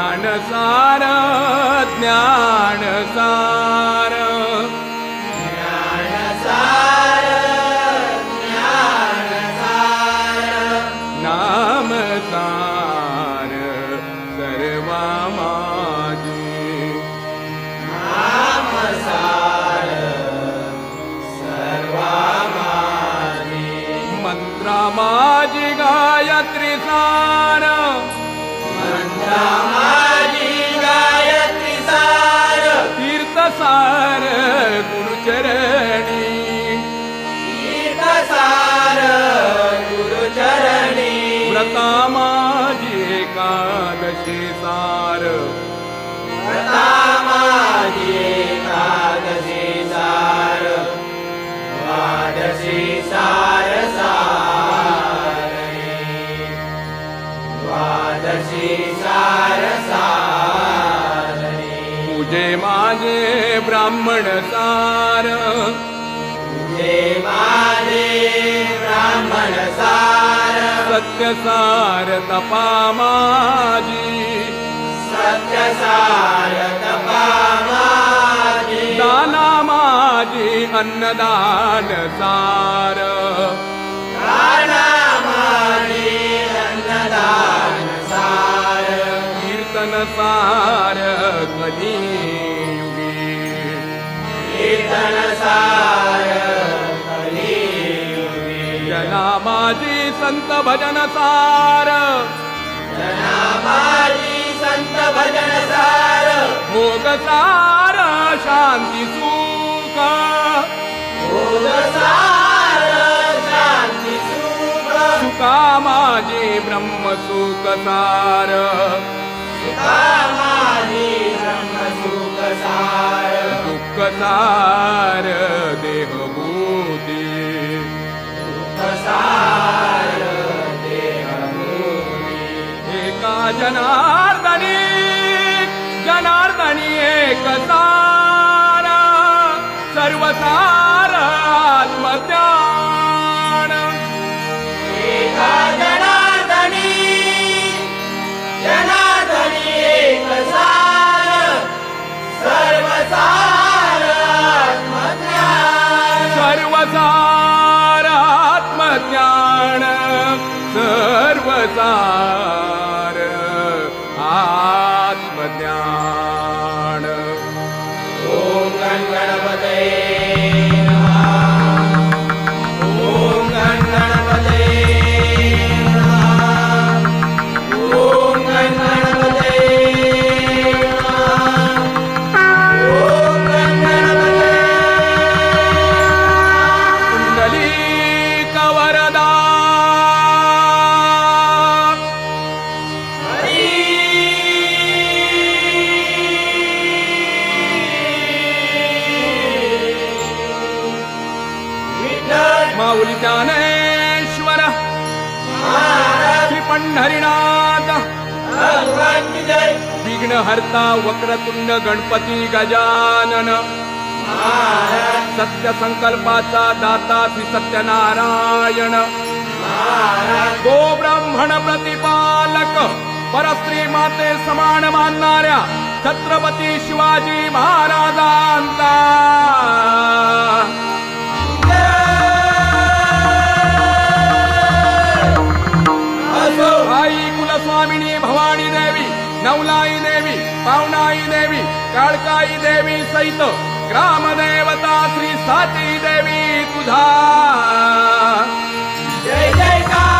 ज्ञानसार ज्ञानसार ज्ञानसार ज्ञानसार नामसार सर्वा माझी नामसार सर्वा माझी मंत्रा माझी गायत्री सार मंत्रा माझी गायत्री सार तीर्थसार गुरुचरणी तीर्थसार गुरुचरणी व्रता माझी एकादशी सार व्रता माझी एकादशी सार द्वादशी सार सारणी द्वादशी सार सारणी तुझे माझे ब्राह्मण सार तुझे माझे ब्राह्मण सार सत्यसार तपा माझी सत्यसार तपा माझी दाना माझी अन्नदान सार दाना माझी अन्नदान सार कीर्तन सार कलियुगी कीर्तन सार कलियुगी जना माझी संत भजन सार जना माझी संत भजन सार भोग सार शांती सुख भोग सार शांती सुख सुखा माझी ब्रह्म सुख सार सुखा माझी ब्रह्म सुख सार दुःख सार देहभूती दुःख सार देहभूती एका जनार्दनी जनार्दनी एक सार सर्वसार आत्मज्ञान एका जनार्दनी जनार्दनी एक सार सर्वसार आत्मज्ञान सर्वसार आत्मज्ञान सर्वसार आत्मज्ञान ओम गणपते नमः ओम गणपते नमः ओम गणपते नमः ओम गणपते कुंडलीक वरदा माऊली ज्ञानेश्वर श्री पंढरीनाथ भगवान की जय विघ्नहर्ता वक्रतुंड गणपती गजानन सत्य संकल्पाचा दाता श्री सत्यनारायण गो ब्राह्मण प्रतिपालक परस्त्री माते समान मानणाऱ्या छत्रपती शिवाजी महाराजांचा आई कुलस्वामिनी भवानी देवी नवलाई देवी पावनाई देवी काळकाई देवी सहित ग्रामदेवता श्री साती देवी तुझा जय जयकार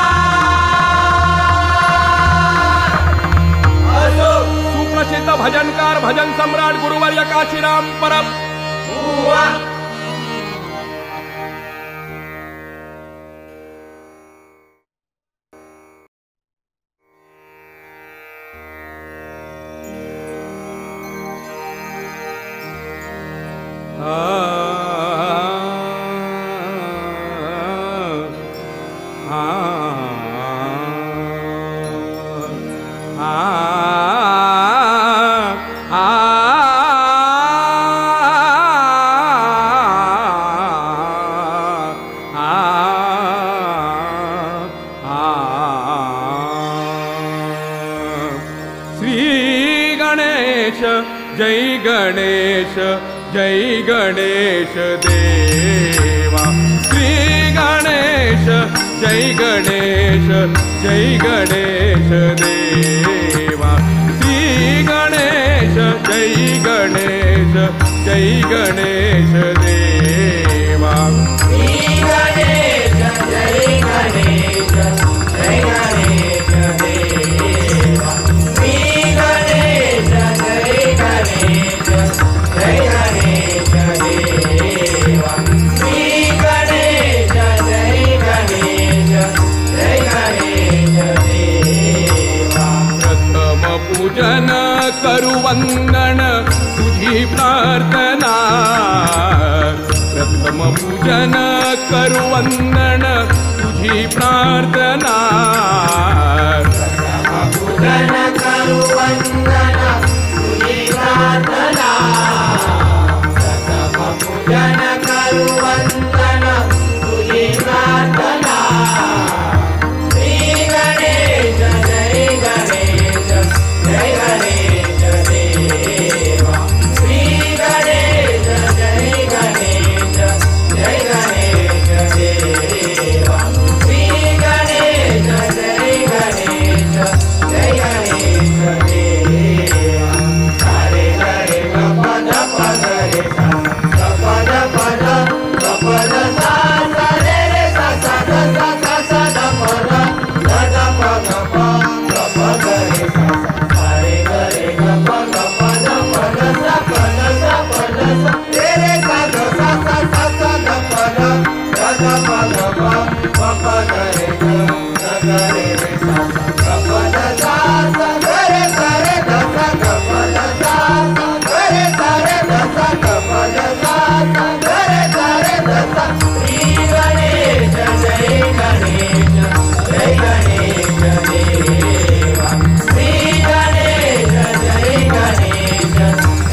असो सुप्रसिद्ध भजनकार भजन सम्राट गुरुवर्य काशीराम परब हुआ श्री गणेश जय गणेश जय गणेश देवा श्री गणेश जय गणेश जय गणेश देवा श्री गणेश जय गणेश जय गणेश देवा श्री गणेश जय गणेश जय गणेश देवा श्री गणेश जय गणेश जय गणेश देवा श्री गणेश जय गणेश जय गणेश देवा प्रथम पूजन करू वंदन तुझी प्रार्थना प्रथम पूजन करू वंदन तुझी प्रार्थना पूजन करू वंदन तुझी प्रार्थना प्रथम पूजन करू वंदन तुझी प्रार्थना श्री गणेश जय गणेश जय गणेश देवा श्री गणेश जय गणेश जय गणेश देवा श्री गणेश जय गणेश जय गणेश देवा सारे गरे गपद पद रे सा गपद पद गपद सा सा रे रे सा सा ग सा सा सा द पद द द प ग प गपद रे सा सारे गरे गपद पद पद सा पद सा पद सा रे रे सा ग सा सा सा सा द पद द द प ग प गपद रे ग द ग रे रे सा सा गपद सा सा ग रे सा रे द सा गपद सा सा ग रे सा रे द सा गपद सा सा ग रे सा रे द सा श्री गणेश जय गणेश जय गणेश देवा श्री गणेश जय गणेश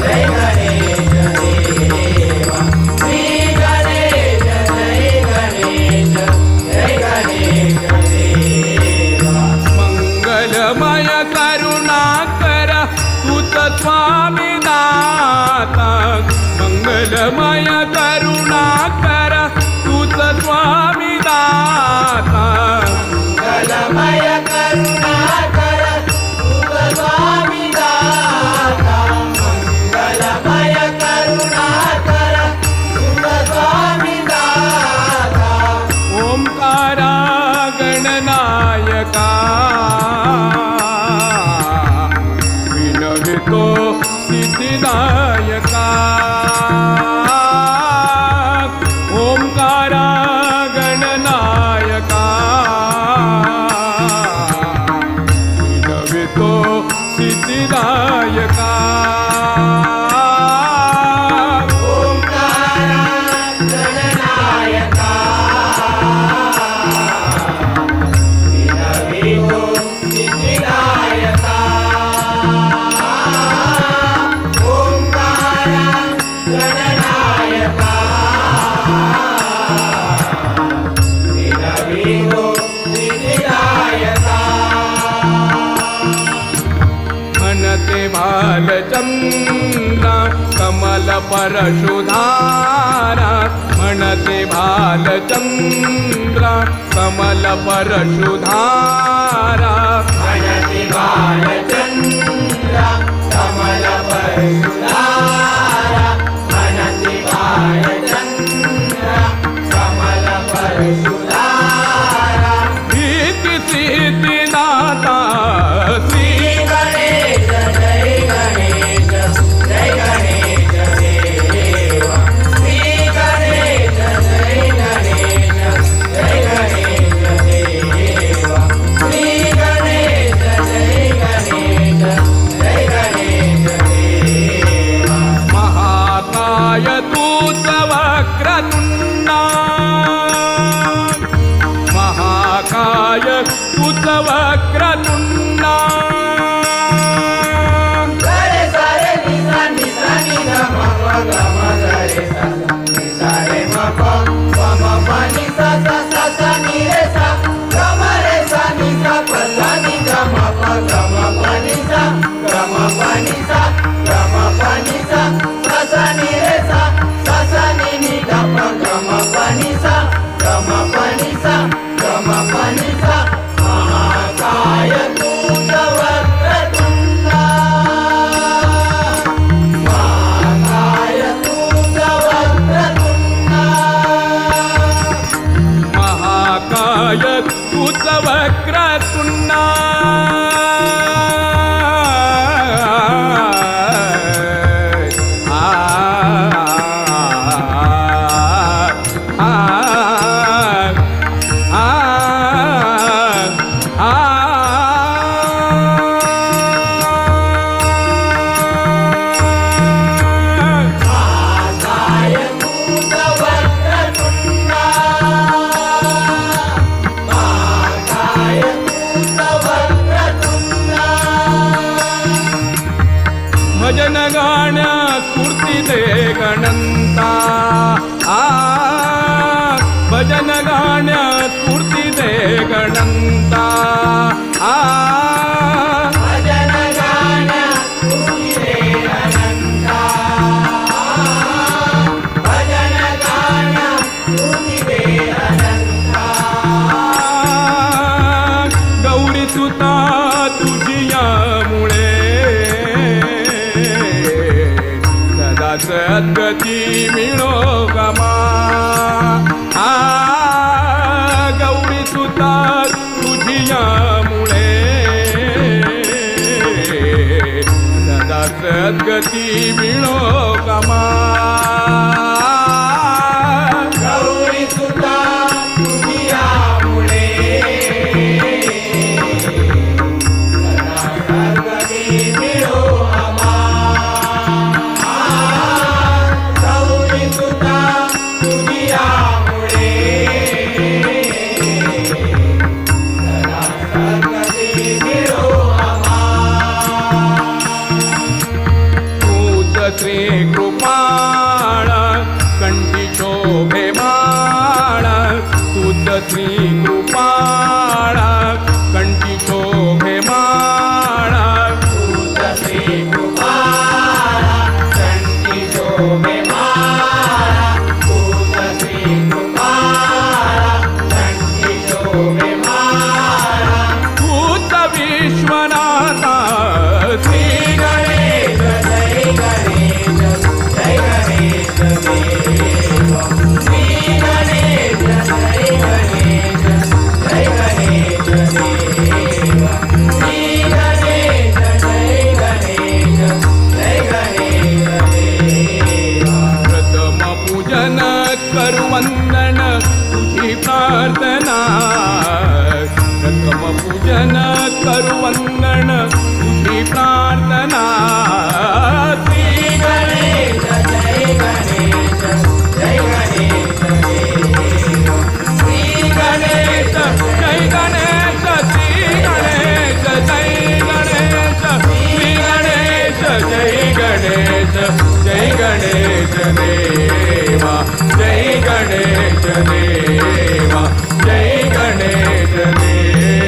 जय गणेश देवा श्री गणेश जय गणेश जय गणेश देवा मंगलमय करुणाकर तूच स्वामीनाथ मंगलमय करुणाकर तूच स्वामीनाथ मंगलमय करुणाकर तुझ स्वामी दाता मंगलमय करुणाकर तुझ स्वामी दाता ओंकारा गणनायका विनवितो सिद्धिदायका ओंकारा गणनायका विनवितो सिद्धिदायका ओंकारा गणनायका विनवितो सिद्धिदायका ओंकारा गणनायका विनवितो सिद्धिदायका मनते भालचंद्र कमल परशुधारा मनते भालचंद्र कमल परशुधारा मनति बालचंद्र कमल परशुधारा मनति बालचंद्र कमल परशुधारा भीति सिद्धिदाता श्री श्री गणेश जय गणेश जय गणेश देवा श्री गणेश जय गणेश जय गणेश देवा श्री गणेश जय गणेश जय गणेश देवा महाकाय तूच वक्रतुंडा महाकाय तूच वक्रतुंडा गरे सारे निसा निसा नि ग म प ग म ग रे सा सा नि सा रे म प म प नि सा सा सा सा नि रे सा ग म रे सा नि सा प सा नि ग म प ग म प नि सा ग म प नि सा ग भजन गाण्या स्फूर्ती दे गणंता भजन गाण्या स्फूर्ती दे गणंता भजन गाण्या स्फूर्ती दे गणंता भजन गाण्या स्फूर्ती दे गणंता गौरी सुता तुझियामुळे सदा सद्गती मिळो गमा गौरी सुता तुझियामुळे सदा सद्गती मिळो गमा गौरी सुता तुझियामुळे सदा सद्गती मिळो आम्हा गौरी सुता तुझियामुळे सदा सद्गती मिळो आम्हा तूच श्री कृपाळ कंठी शोभे माळ तूच श्री कृपाळ कंठी शोभे माळ तूच श्री कृपाळ कंठी शोभे माळ तूच श्री कृपाळ कंठी शोभे माळ तूच विश्वनाथा श्री गणेश जय गणेश जय गणेश देव श्री गणेश जय गणेश जय गणेश देव श्री गणेश जय गणेश जय गणेश देव प्रथम पूजन करू वंदन तुझी प्रार्थना प्रथम पूजन करू वंदन तुझी प्रार्थना श्री गणेश जय गणेश जय गणेश देव श्री गणेश जय गणेश श्री गणेश जय गणेश श्री गणेश जय गणेश जय गणेश देवा जय गणेश देवा जय गणेश देवा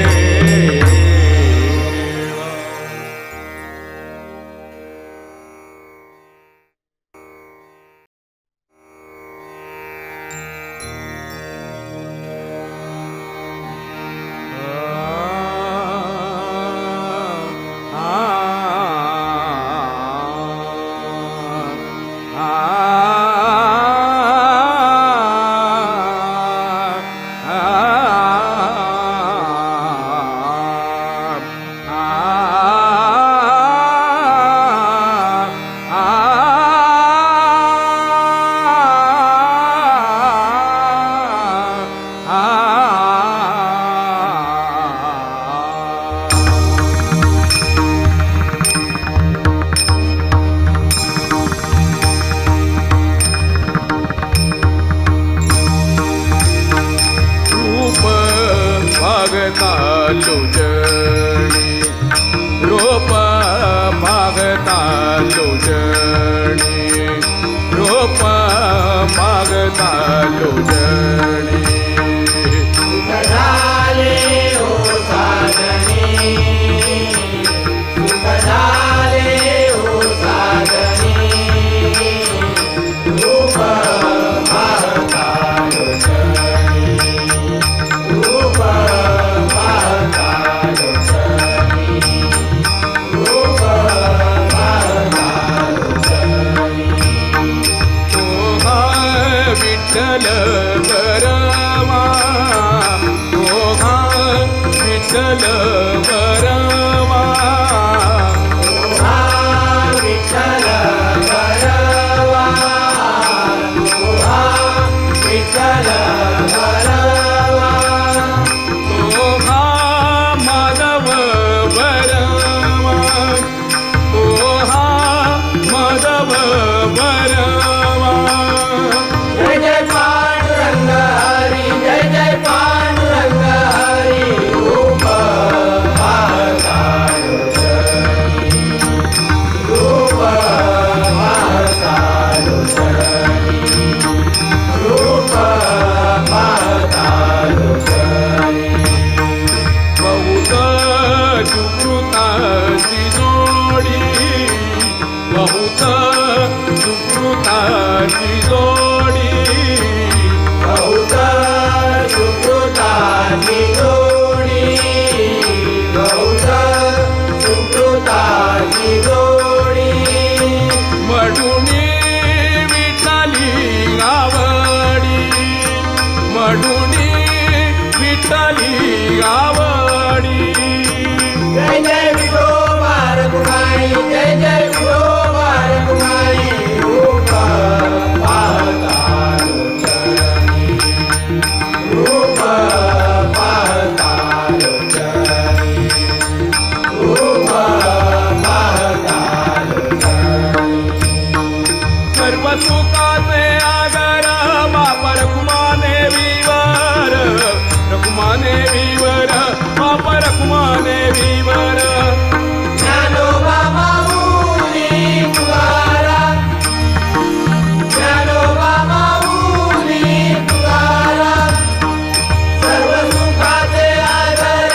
रूप मागता लोजणी रूप मागता लोजणी सुख झाले ओ साजनी सुख झाले ओ साजनी रूप पाहता लोचनी रूप पाहता लोचनी रूप पाहता लोचनी तोहा विठ्ठल बरवा तोहा विठ्ठल बरवा ओहा विठ्ठल बरवा ओहा विठ्ठल बरवा तोहा माधव बरवा तोहा माधव बरवा जय जय पांडुरंग हरी जय जय पांडुरंग हरी रूप बहुत सुकृताची जोडी बहुत सुकृताची जोडी बहुत सुकृताची जोडी मडुनी विठ्ठली आवडी मडुनी विठ्ठली आवडी जय जय विठोबा रखुमाई जय जय विठोबा रखुमाई रूप पाहता लोचनी रूप पाहता लोचनी रूप पाहता लोचनी सर्व सुखाचे आगर बाप रखुमाने विवर रखुमाने विवर बाप रखुमाने विवर ज्ञानोबा माऊली तुकाराम ज्ञानोबा माऊली तुकाराम सर्व सुखाचे आधार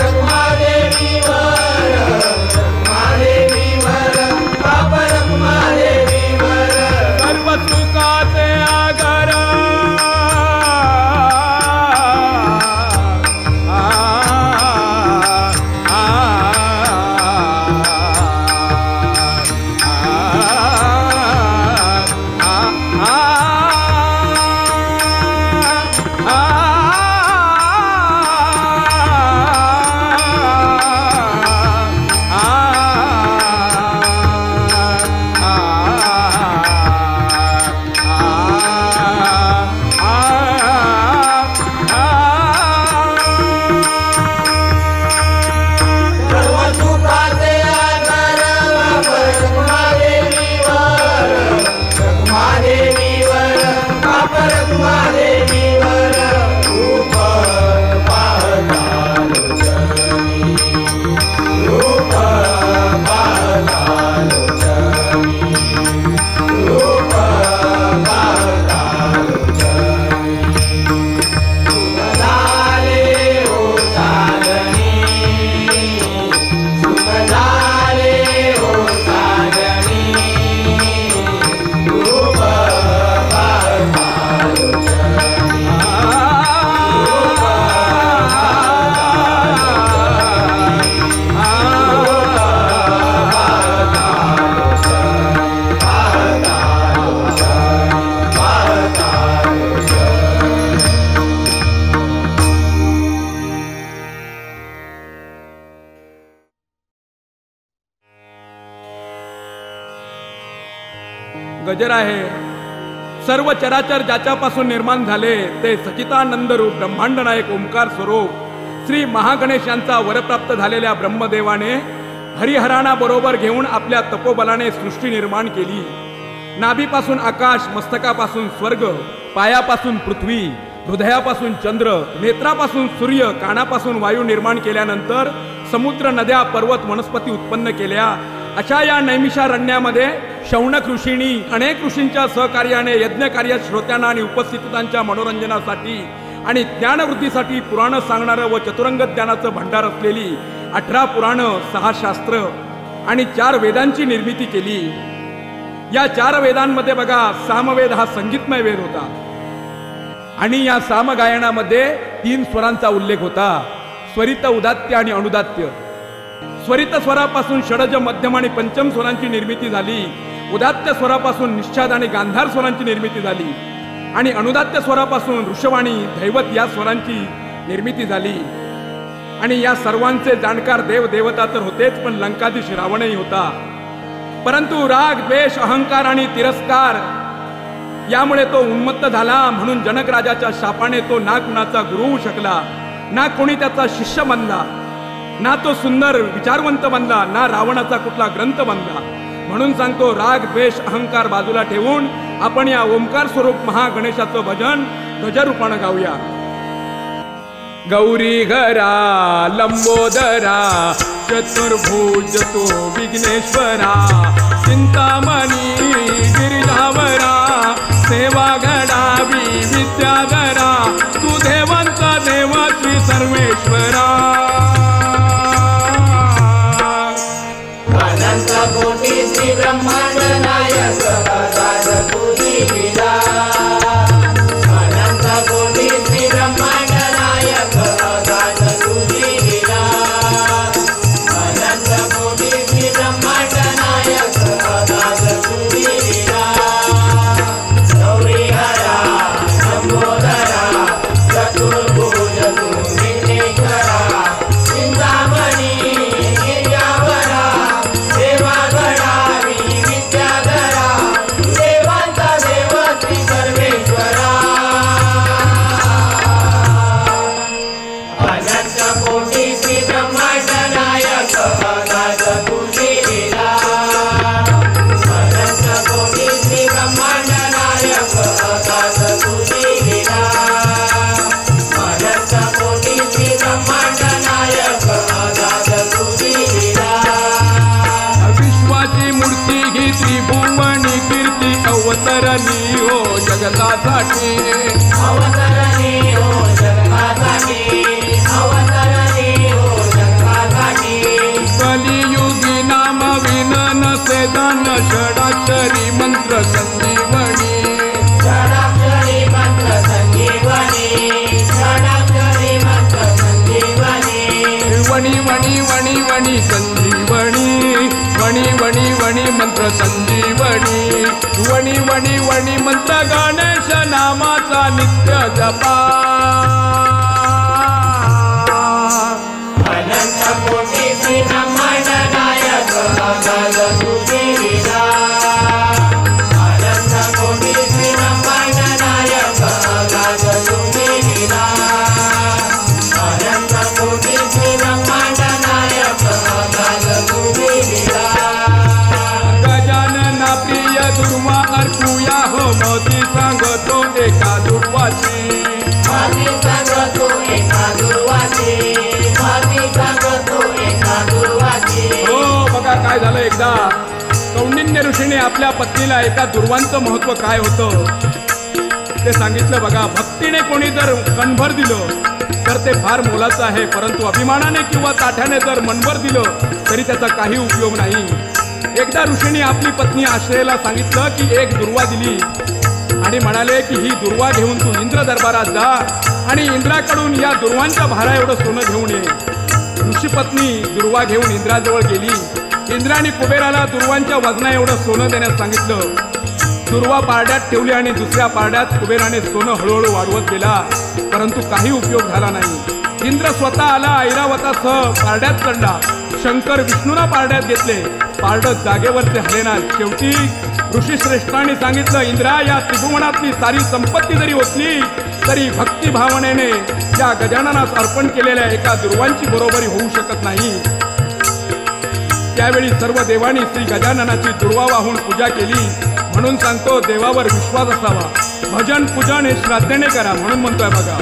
रखुमादेवीवर रखुमादेवीवर बाप रखुमादेवीवर सर्व सुखाचे आगर सर्व सुखाचे आधार रखुमादेवीवर बाप रखुमादेवीवर रूप पाहता लोचनी रूप पाहता लोचनी रूप पाहता लोचनी सुख झाले हो साजणी सुख झाले हो साजणी रूप पाहता लोचनी गजर आहे सर्व चराचर ज्याच्यापासून निर्माण झाले ते सचितानंद रूप ब्रह्मांड नायक ओंकार स्वरूप श्री महागणेश यांचा वरप्राप्त झालेल्या ब्रह्मदेवाने हरिहराणा बरोबर घेऊन आपल्या तपोबलाने सृष्टी निर्माण केली. नाभीपासून आकाश, मस्तकापासून स्वर्ग, पायापासून पृथ्वी, हृदयापासून चंद्र, नेत्रापासून सूर्य, कानापासून वायू निर्माण केल्यानंतर समुद्र, नद्या, पर्वत, वनस्पती उत्पन्न केल्या. अशा या नैमिषारण्यामध्ये शौनक ऋषींनी अनेक ऋषींच्या सहकार्याने यज्ञ कार्यात श्रोत्यांना आणि उपस्थितांच्या मनोरंजनासाठी आणि ज्ञानवृद्धीसाठी पुराण सांगणारं व चतुरंग ज्ञानाचं भंडार असलेली 18 पुराणं, 6 शास्त्र आणि 4 वेदांची निर्मिती केली. या 4 वेदांमध्ये बघा, सामवेद हा संगीतमय वेद होता आणि या सामगायनामध्ये 3 स्वरांचा उल्लेख होता: स्वरित, उदात्य आणि अनुदात्य. स्वरित स्वरापासून षडज, मध्यम आणि पंचम स्वरांची निर्मिती झाली. उदात्य स्वरापासून निषाद आणि गांधार स्वरांची निर्मिती झाली आणि अनुदात्य स्वरापासून ऋषवाणी, धैवत या स्वरांची निर्मिती झाली. आणि या सर्वांचे जाणकार देव देवता तर होतेच, पण लंकाधीश रावणही होता. परंतु राग, द्वेष, अहंकार आणि तिरस्कार यामुळे तो उन्मत्त झाला. म्हणून जनक राजाच्या शापाने तो ना कुणाचा गुरु होऊ शकला, ना कोणी त्याचा शिष्य बनला, ना तो सुंदर विचारवंत बनला, ना रावणाचा कुठला ग्रंथ बनला. म्हणून सांगतो, राग, द्वेष, अहंकार बाजूला ठेवून आपण या ओंकार स्वरूप महागणेशाचं भजन गजरूपानं गाऊया. गौरी घरा लंबोदरा, चतुर्भुज तो विघ्नेश्वरा, चिंतामणी गिरिजावरा, सेवा घडावी विद्याधरा, तू देवांचा देव श्री सर्वेश्वरा. अनंत कोटी श्री ब्रह्मांड नायक सहजात तुझी लीला अनंत कोटी श्री ब्रह्मांड नायक सहजात तुझी लीला अनंत कोटी श्री ब्रह्मांड नायक सहजात तुझी लीला गौरी हरा लंबोदरा चतुर्भुज तू विघ्नेश्वरा चिंतामणी गिर्यावरा देवागणा विद्याधरा देवांचा देव श्री सर्वेश्वरा अनंत कोटी श्री ब्रह्मांड नायक सहजात तुझी लीला अनंत कोटी श्री ब्रह्मांड नायक सहजात तुझी लीला अनंत कोटी श्री ब्रह्मांड नायक सहजात तुझी लीला विश्वाची मूर्ती ही त्रिभुवनी कीर्ती अवतरणी हो जगतासाठी अवतरणी हो जगतासाठी अवतरणी हो जगतासाठी कलियुगी नाम विनन सेदन षडाक्षरी मंत्र संजीवनी षडाक्षरी मंत्र संजीवनी षडाक्षरी मंत्र संजीवनी वणी वणी वणी वणी संजीवनी वणी वणी वणी मंत्र संजीवनी वणी वणी वणी मंत्र गणेश नामाचा नित्य जपा अनंत कोटी श्री ब्रह्मांड नायक सहजात तुझी लीला अनंत कोटी श्री ब्रह्मांड नायक सहजात तुझी लीला अनंत कोटी श्री ब्रह्मांड नायक सहजात तुझी लीला गजानना प्रिय दुर्वा अर्पूया हो मोती सांगतो एका दुर्वाची माती सांगतो एका दुर्वाची माती सांगतो एका दुर्वाची हो बघा काय झालं एकदा कौंडिन्य ऋषीने आपल्या पत्नीला एका दुर्वांचं महत्व काय होतं ते सांगितलं बघा. भक्तीने कोणी जर कणभर दिलं तर ते फार मोलाचं आहे, परंतु अभिमानाने किंवा ताठ्याने जर मनभर दिलं तरी त्याचा काही उपयोग नाही. एकदा ऋषीने आपली पत्नी आश्रयाला सांगितलं की एक दुर्वा दिली आणि म्हणाले की ही दुर्वा घेऊन तू इंद्र दरबारात जा आणि इंद्राकडून या दुर्वांच्या भारा एवढं सोनं घेऊन ये. ऋषी पत्नी दुर्वा घेऊन इंद्राजवळ गेली. इंद्राने कुबेराला दुर्वांच्या वजना एवढं सोनं देण्यास सांगितलं. दुर्वा पारड्यात ठेवली आणि दुसऱ्या पारड्यात कुबेराने सोनं हळूहळू वाढवत गेला, परंतु काही उपयोग झाला नाही. इंद्र स्वतः आला, ऐरावतासह पारड्यात चढला. शंकर विष्णूला पारड्यात घेतले, पारडं जागेवरचे हलेना. शेवटी ऋषीश्रेष्ठांनी सांगितलं, इंद्रा या त्रिभुवनातली सारी संपत्ती जरी ओतली तरी भक्ती भावनेने या गजाननास अर्पण केलेल्या एका दुर्वांची बरोबरी होऊ शकत नाही. त्यावेळी सर्व देवांनी श्री गजाननाची दुर्वा वाहून पूजा केली. म्हणून सांगतो देवावर विश्वास असावा. भजन पूजन हे श्रद्धेने करा. म्हणून म्हणतोय बघा,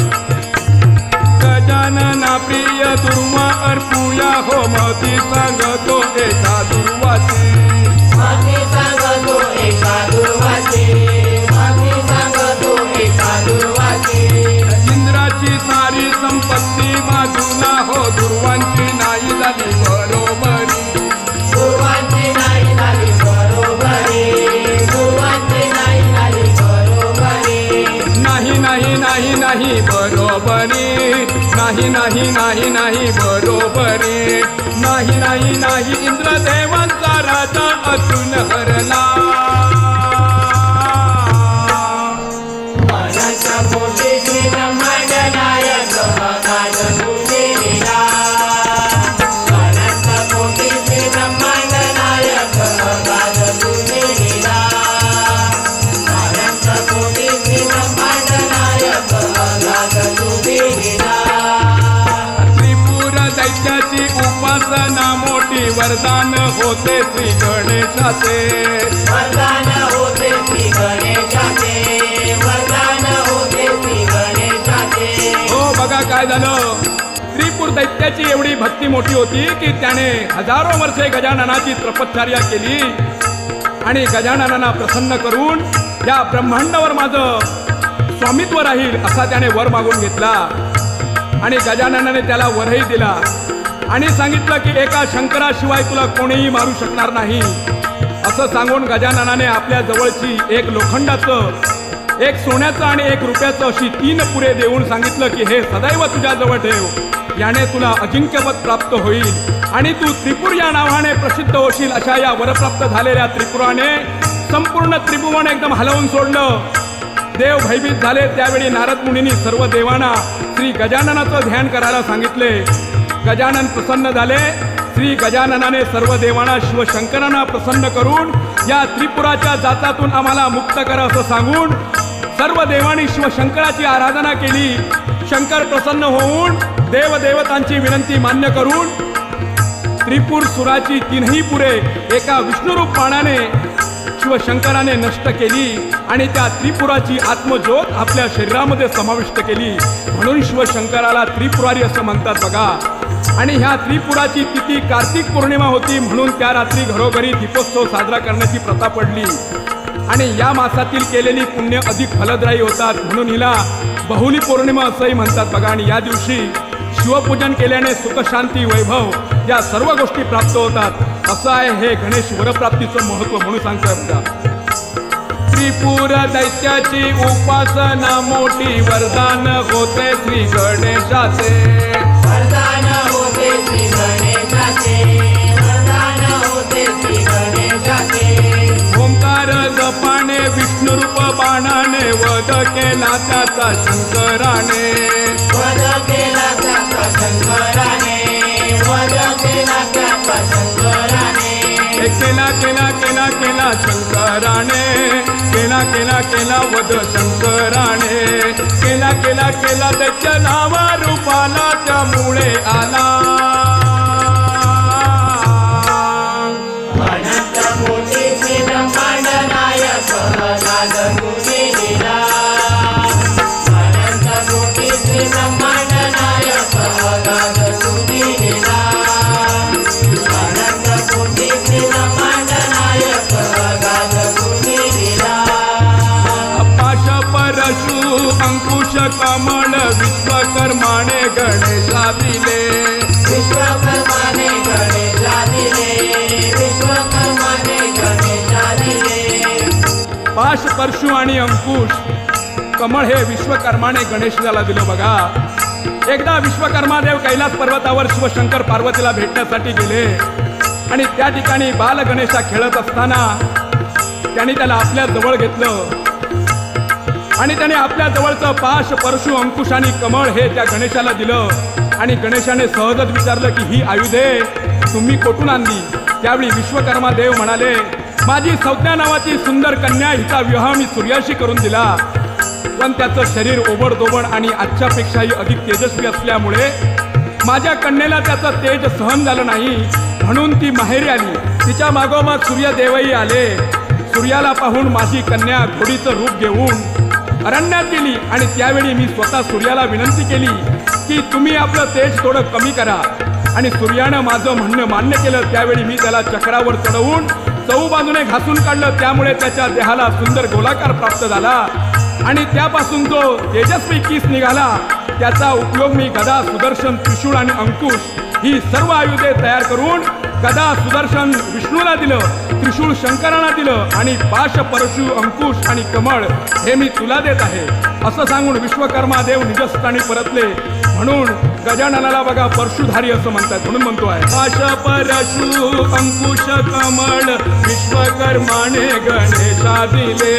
गजानना प्रिय दुर्वा अर्पूया हो मोती सांगतो एका दुर्वाची माती सांगतो एका दुर्वाची माती सांगतो एका दुर्वाची इंद्राची सारी संपत्ती बाजूला हो दुर्वांची नाही झाली बरोबरी. दुर्वांची नाही झाली बरोबरी दुर्वांची नाही झाली बरोबरी नाही नाही नाही नाही बरोबरी नाही नाही नाही नाही बरोबरी नाही नाही नाही. इंद्रदेवांचा राजा असून हरला. अनंत कोटी श्री ब्रह्मांड नायक सहजात तुझी लीला अनंत कोटी श्री ब्रह्मांड नायक सहजात तुझी लीला अनंत कोटी श्री ब्रह्मांड नायक सहजात तुझी लीला त्रिपुर दैत्याची उपासना मोठी वरदान होते श्री गणेशाचे. वरदान होते श्री गणेशाचे वरदान होते श्री गणेशाचे हो बघा काय झालं. त्रिपुर दैत्याची एवढी भक्ती मोठी होती की त्याने हजारो वर्षे गजाननाची तपश्चर्या केली आणि गजाननाला प्रसन्न करून या ब्रह्मांडावर माझं स्वामित्व राहील असा त्याने वर मागून घेतला आणि गजाननाने त्याला वरही दिला. आणि सांगितलं की एका शंकराशिवाय तुला कोणीही मारू शकणार नाही. असं सांगून गजाननाने आपल्या जवळची एक लोखंडाचं, एक सोन्याचं आणि एक रुपयाचं अशी 3 पुरे देऊन सांगितलं की हे सदैव तुझ्या जवळ ठेव. याने तुला अजिंक्यपद प्राप्त होईल आणि तू त्रिपुर या नावाने प्रसिद्ध होशील. अशा या वरप्राप्त झालेल्या त्रिपुराने संपूर्ण त्रिभुवन एकदम हलवून सोडलं. देव भयभीत झाले. त्यावेळी नारद मुनींनी सर्व देवांना श्री गजाननाचं ध्यान करायला सांगितले. गजानन प्रसन्न झाले. श्री गजाननाने सर्व देवांना शिवशंकरांना प्रसन्न करून या त्रिपुराच्या जाचातून आम्हाला मुक्त करा असं सांगून सर्व देवांनी शिवशंकराची आराधना केली. शंकर प्रसन्न होऊन देवदेवतांची विनंती मान्य करून त्रिपुर सुराची 3ही पुरे एका विष्णुरूप बाणाने शिवशंकराने नष्ट केली आणि त्या त्रिपुराची आत्मज्योत आपल्या शरीरामध्ये समाविष्ट केली. म्हणून शिवशंकराला त्रिपुरारी असं म्हणतात बघा. आणि ह्या त्रिपुराची तिथी कार्तिक पौर्णिमा होती. म्हणून त्या रात्री घरोघरी दीपोत्सव साजरा करण्याची प्रथा पडली. आणि या मासातील केलेली पुण्य अधिक फलदायी होतात. म्हणून हिला बहुली पौर्णिमा असंही म्हणतात बघा. आणि या दिवशी शिवपूजन केल्याने सुख, शांती, वैभव या सर्व गोष्टी प्राप्त होतात. असं आहे हे गणेश वरप्राप्तीचं महत्व. म्हणून सांगतोय बघा. त्रिपुर दैत्याची उपासना मोठी वरदान होते श्री गणेशाचे. वरदान होते श्री गणेशाचे. वरदान होते श्री गणेशाचे. ओंकार जपाने विष्णुरूप बाणाने वध केला त्याचा शंकराने. वध केला त्याचा शंकराने. वध केला त्याचा शंकराने. केला केला केला केला शंकराने. केला वध शंकराने. केला त्याच्या नावा रूपाला त्यामुळे आला. अनंत कोटी श्री ब्रह्मांड नायक नाद तुझे लीला. अनंत कोटी श्री ब्रह्मांड नायक नाद तुझे लीला. अनंत कोटी श्री ब्रह्मांड नायक नाद तुझे लीला. पाश परशु अंकुश कमळ विश्वकर्माने गणेशा दिले. विश्वकर्माने गणेशा दिले. विश्वकर्माने गणेशा दिले. पाश परशु आणि अंकुश कमळ हे विश्वकर्माने गणेशाला दिलं बघा. एकदा विश्वकर्मादेव कैलास पर्वतावर शिवशंकर पार्वतीला भेटण्यासाठी गेले आणि त्या ठिकाणी बाल गणेशा खेळत असताना त्यांनी त्याला आपल्या जवळ घेतलं आणि त्याने आपल्या जवळचं पाश परशु अंकुश आणि कमळ हे त्या गणेशाला दिलं. आणि गणेशाने सहजच विचारलं की ही आयुधे तुम्ही कोठून आणली. त्यावेळी विश्वकर्मा देव म्हणाले, माझी संज्ञा नावाची सुंदर कन्या हिचा विवाह मी सूर्याशी करून दिला. पण त्याचं शरीर ओबडधोबड आणि आजच्यापेक्षाही अधिक तेजस्वी असल्यामुळे माझ्या कन्येला त्याचं तेज सहन झालं नाही. म्हणून ती माहेरी आली. तिच्या मागोमाग सूर्यदेवही आले. सूर्याला पाहून माझी कन्या घोडीचं रूप घेऊन अरण्यात गेली. आणि त्यावेळी मी स्वतः सूर्याला विनंती केली की तुम्ही आपलं तेज थोडं कमी करा. आणि सूर्यानं माझं म्हणणं मान्य केलं. त्यावेळी मी त्याला चक्रावर चढवून चहूबाजूने घासून काढलं. त्यामुळे त्याच्या देहाला सुंदर गोलाकार प्राप्त झाला आणि त्यापासून जो तेजस्वी किस निघाला त्याचा उपयोग मी गदा, सुदर्शन, त्रिशूळ आणि अंकुश ही सर्व आयुधे तयार करून गदा, सुदर्शन विष्णूला दिलं, त्रिशूळ शंकरांना दिलं आणि पाश, परशु, अंकुश आणि कमळ हे मी तुला देत आहे असं सांगून विश्वकर्मा देव निजस्थानी परतले. म्हणून गजाननाला बघा परशुधारी असं म्हणतात. म्हणून म्हणतो आहे पाश, परशु, अंकुश, कमळ विश्वकर्माने गणेशा दिले.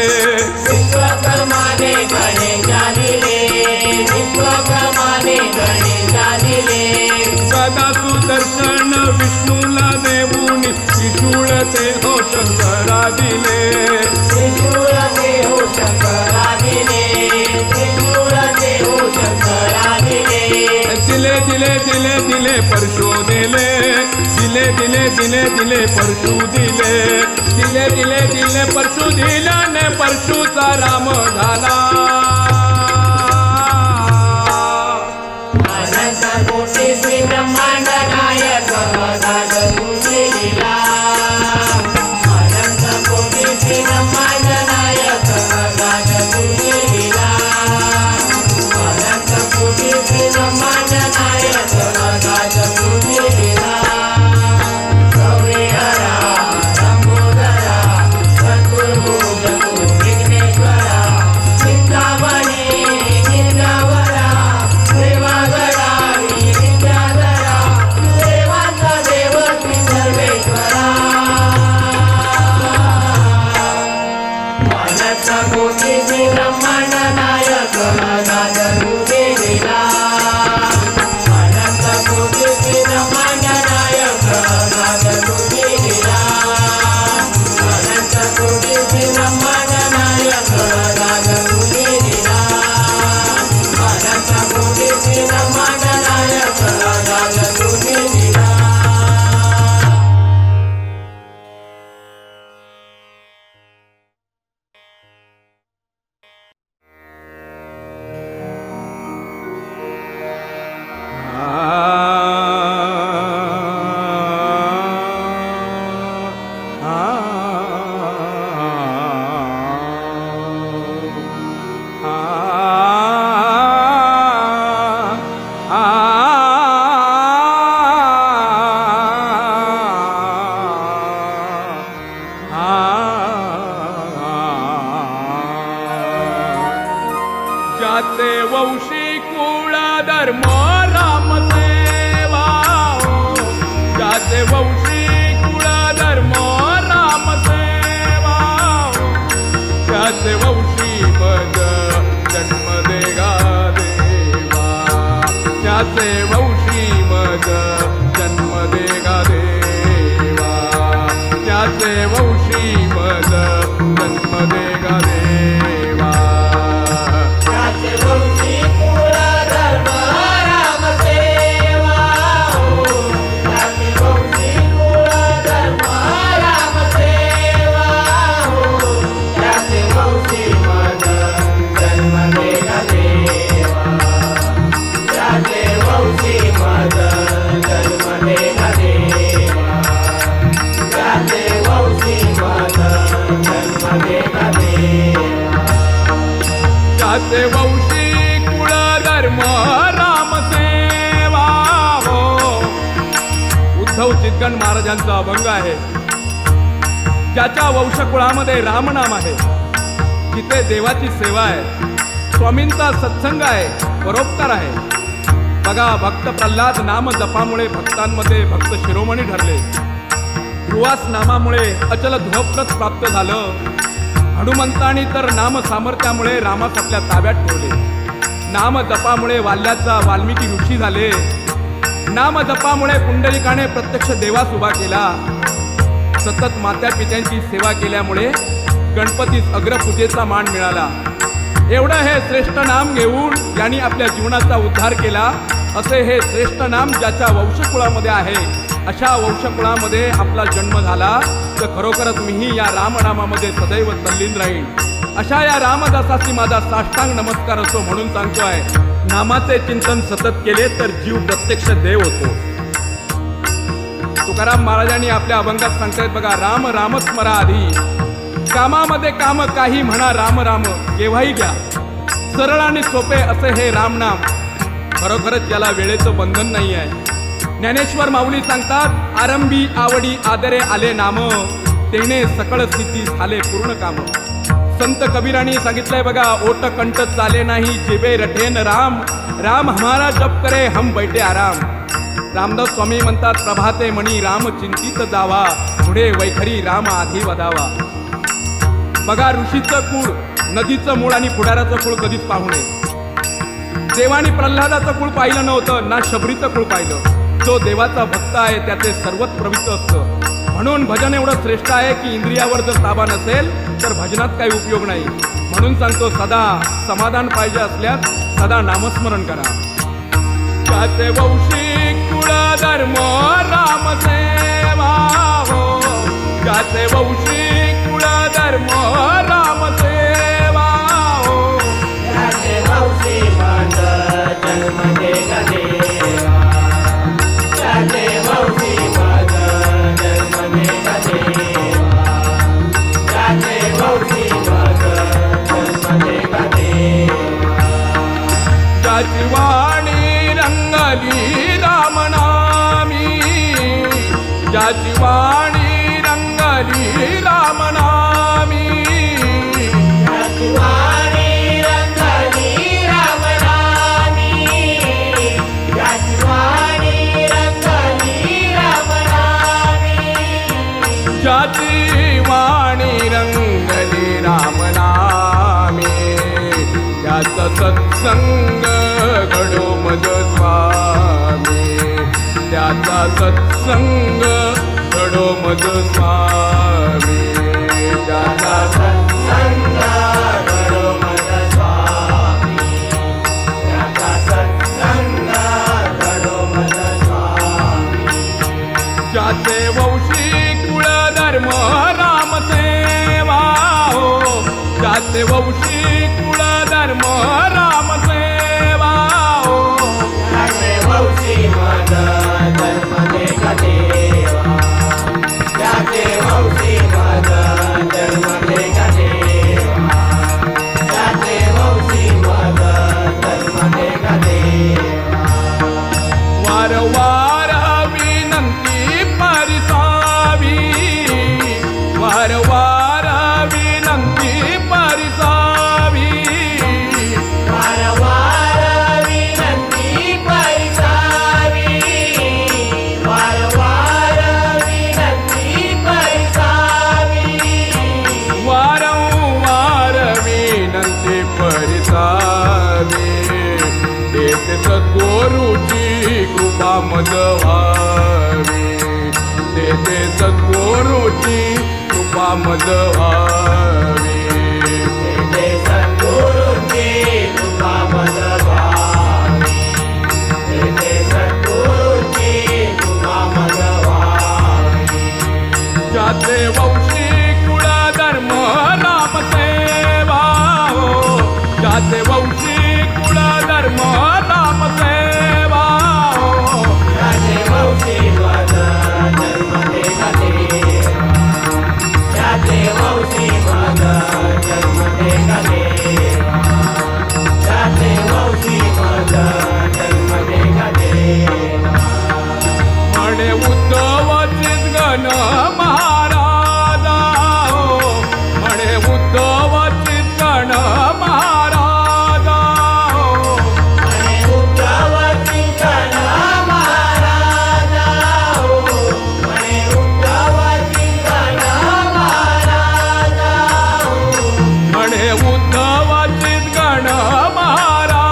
विश्वकर्माने गणेशा दिले. विश्वकर्माने गणेशा दिले. गदा, सुदर्शन विष्णूला देऊन त्रिशूळ ते हो शंकरा दिले. त्रिशूळ ते हो शंकरा दिले. त्रिशूळ ते हो शंकरा दिले. दिले दिले दिले दिले परशु दिले. दिले दिले दिले दिले परशु दिले. दिले दिले दिले परशु दिल्याने परशुचा राम झाला. अनंत कोटी श्री ब्रह्मांड नायक नाद तुझे लीला. अनंत कोटी श्री ब्रह्मांड नायक नाद तुझे लीला. अनंत कोटी श्री ब्रह्मांड नायक नाद तुझे लीला. कोटीची ब्रह्मांड नायक नाद तुझे दिला अनंत कोटीची ब्रह्मांड नायक नाद तुझे दिला अनंत कोटीची ब्रह्मांड नायक नाद तुझे दिला अनंत कोटीची ब्रह्मांड नायक नाद तुझे दिला ज्याचे वंशी कुळ धर्म राम सेवा ज्याचे वंशी कुळ धर्म राम सेवा त्याचे वंशी मग जन्म देगा देवा त्याचे वंशी मग जन्म देगा देवा त्याचे वंशी मग जन्म देगा देवा त्याचे वंशी कुळ धर्म राम सेवा त्याचे वंशी कुळ धर्म राम सेवा त्याचे वंशी मग जन्म देगा देवा त्याचे वंशी मग जन्म देगा देवा त्याचे वंशी मग जन्म देगा देवा त्याचे वंशी कुळ धर्म राम सेवा हो उद्धव चितगण महाराजांचा अभंग आहे ज्याच्या वंशकुळामध्ये रामनाम आहे जिथे देवाची सेवा आहे स्वामींचा सत्संग आहे परोपकार आहे बघा भक्त प्रल्हाद नाम जपामुळे भक्तांमध्ये भक्त शिरोमणी ठरले ध्रुवास नामामुळे अचल ध्रुवप्रत प्राप्त झालं हनुमंतानी तर नाम सामर्थ्यामुळे रामास आपल्या ताब्यात ठेवले नाम जपामुळे वाल्याचा वाल्मिकी ऋषी झाले नाम जपामुळे पुंडलिकाने प्रत्यक्ष देवास उभा केला सतत मात्या पित्यांची सेवा केल्यामुळे गणपतीस अग्रपूजेचा मान मिळाला एवढं हे श्रेष्ठ नाम घेऊन यांनी आपल्या जीवनाचा उद्धार केला असे हे श्रेष्ठ नाम ज्याच्या वंशकुळामध्ये आहे अशा वंशकुळामध्ये आपला जन्म झाला तर खरोखरच मीही या रामनामामध्ये सदैव तल्लीन राहीन अशा या रामदासाची माझा साष्टांग नमस्कार असो म्हणून सांगतोय नामाचे चिंतन सतत केले तर जीव प्रत्यक्ष देव होतो तुकाराम महाराजांनी आपल्या अभंगात सांगतायत बघा राम राम स्मरा आधी कामामध्ये काम काही म्हणा राम राम केव्हाही घ्या सरळ आणि सोपे असे हे रामनाम खरोखरच याला वेळेचं बंधन नाही आहे ज्ञानेश्वर माऊली सांगतात आरंभी आवडी आदरे आले नाम तेने सकळ स्थिती झाले पूर्ण काम संत कबीरांनी सांगितलंय बघा ओट कंठ चाले नाही जिबे रठेन राम राम हमारा जप करे हम बैठे आराम रामदास स्वामी म्हणतात प्रभाते मणी राम चिंतित जावा पुढे वैखरी राम आधी वदावा बघा ऋषीचं कुळ नदीचं मूळ आणि पुढाराचं कुळ कधीच पाहू नये देवानी प्रल्हादाचं कुळ पाहिलं नव्हतं ना शबरीचं कुळ पाहिलं जो देवाचा भक्त आहे त्याचे सर्वच पवित्र असतं म्हणून भजन एवढं श्रेष्ठ आहे की इंद्रियावर जर ताबा नसेल तर भजनात काही उपयोग नाही म्हणून सांगतो सदा समाधान पाहिजे असल्यास सदा नामस्मरण करा त्याचे वंशी कुळ धर्म राम सेवा हो त्याचे वंशी कुळ धर्म राम सेवा हो त्याचे वंशी मग जन्म देगा देवा त्याचे वंशी मग जन्म देगा देवा त्याचे वंशी मग जन्म देगा देवा ज्याची वाणी रंगली रामनामी ज्याची वाणी रंगली रामनामी त्याची वाणी रंगली रामनामी त्याची वाणी रंगली रामनामी ज्याची वाणी रंगली रामनामी त्याचा सत्संग घडो मज स्वामी, त्याचा सत्संग घडो मज स्वामी, त्याचा सत्संग घडो मज स्वामी, त्याचा सत्संग घडो मज स्वामी. ज्याचे वंशी कुळ धर्म राम सेवा हो, ज्याचे वंशी कुळ धर्म राम सेवा हो, त्याचे वंशी मज धर्म देख देवा, त्याचे वंशी मज धर्म देख देवा, त्याचे वंशी मज धर्म देख देवा. वारंवार विनंती परिसावी, वारंवार विनंती परिसावी, वारंवार विनंती परिसावी, वारंवार विनंती परिसावी, वारंवार विनंती परिसावी. तेथे सद्गुरूची कृपा मज व्हावी, तेथे सद्गुरूची कृपा मज व्हावी, तेथे सद्गुरूची कृपा मज व्हावी, तेथे सद्गुरूची कृपा मज व्हावी. ज्याचे वंशी कुळ धर्म राम सेवा हो, ज्याचे वंशी कुळ धर्म राम सेवा हो, त्याचे वंशी मज धर्म देख देवा, त्याचे वंशी मज धर्म देख देवा, त्याचे वंशी मज धर्म देख देवा. म्हणे उद्धव चितगण महाराजा हो, म्हणे उद्धव चितगण महाराजा हो, म्हणे उद्धव चिंतन महाराजा हो, म्हणे उद्धव चिंतन महाराजा हो, म्हणे उद्धव चितगण महाराज.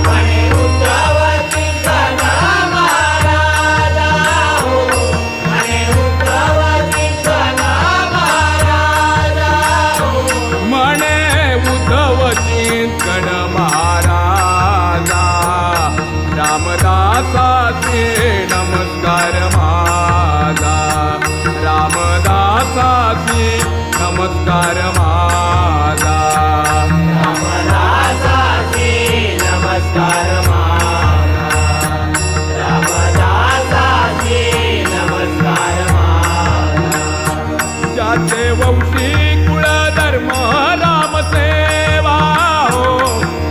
म्हणे उद्धव चिंतन महाराजा हो, म्हणे उद्धव चिंतन महाराजा हो, म्हणे उद्धव चिंतन महाराजा. रामदासाचे नमस्कार माझा, रामदासाचे नमस्कार माझा, रामदासाची नमस्कार माना, रामदासाची नमस्कार माना. ज्याचे वंशी कुळ धर्म राम सेवा हो,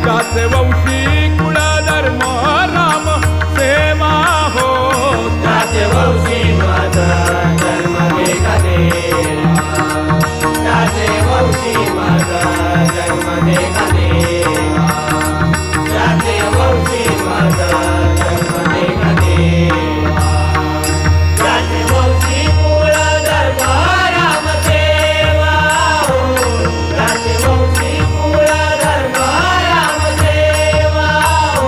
ज्याचे वंशी कुळ धर्म राम सेवा हो, त्याचे वंशी मज धर्म देख देवा, त्याचे वंशी मज धर्म देख देवा, त्याचे वंशी मज धर्म देख देवा. त्याचे वंशी कुळ धर्म राम सेवा हो, त्याचे वंशी कुळ धर्म राम सेवा हो,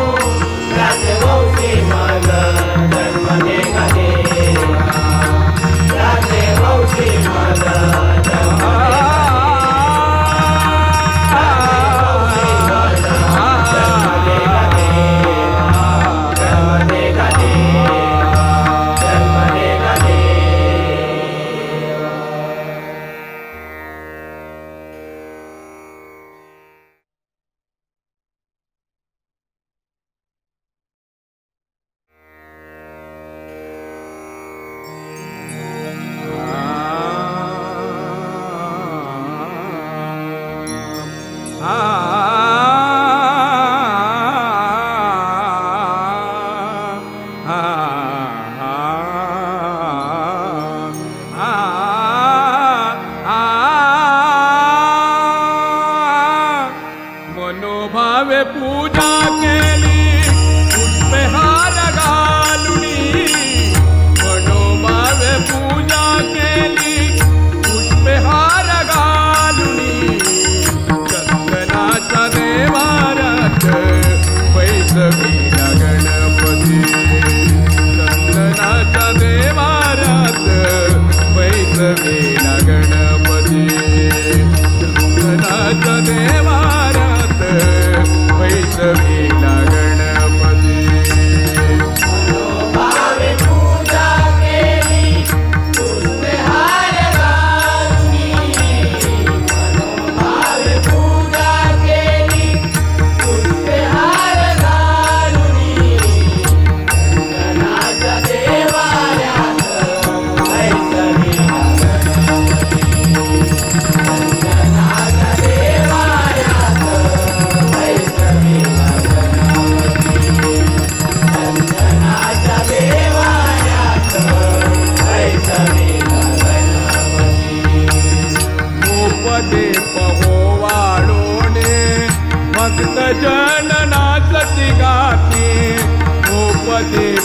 त्याचे वंशी मज धर्म देख देवा, त्याचे वंशी मज धर्म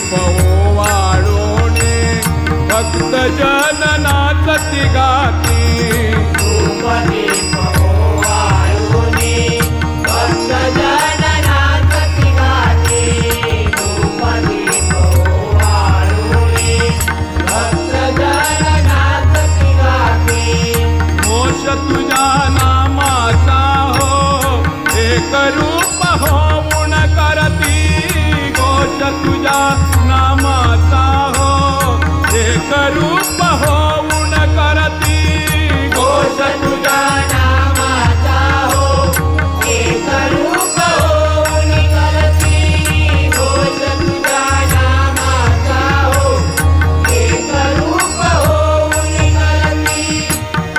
दीप ओवाळोने भक्त जननाचती गाती धूपदीप ओवाळूनी भक्त जननाचती गाती धूपदीप ओवाळूनी भक्त जननाचती गाती मोक्ष तुझ्या नामाचा हो एक रूप होऊन करती घोष तुझ्या नामाचा हो एक रूप होऊन करती घोष तुझ्या नामाचा हो एक रूप होऊन करती घोष तुझ्या नामाचा हो एक रूप होऊन करती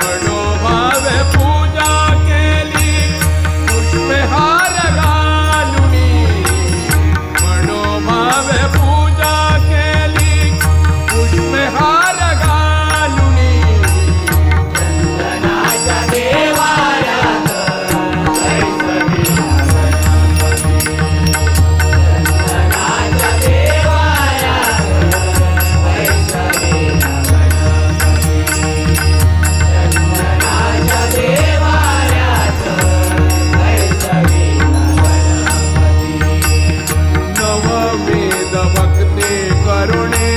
मनोभावे पूजा केली पुष्पहार घालुनी मनोभावे पूजा केली पुष्पहार घालुनी चंदनाच्या देवाऱ्यात कैसवी चंदनाच्या देवाऱ्यात कैसवी चंदनाच्या देवाऱ्यात कैसवी नववेद भक्ती करुणे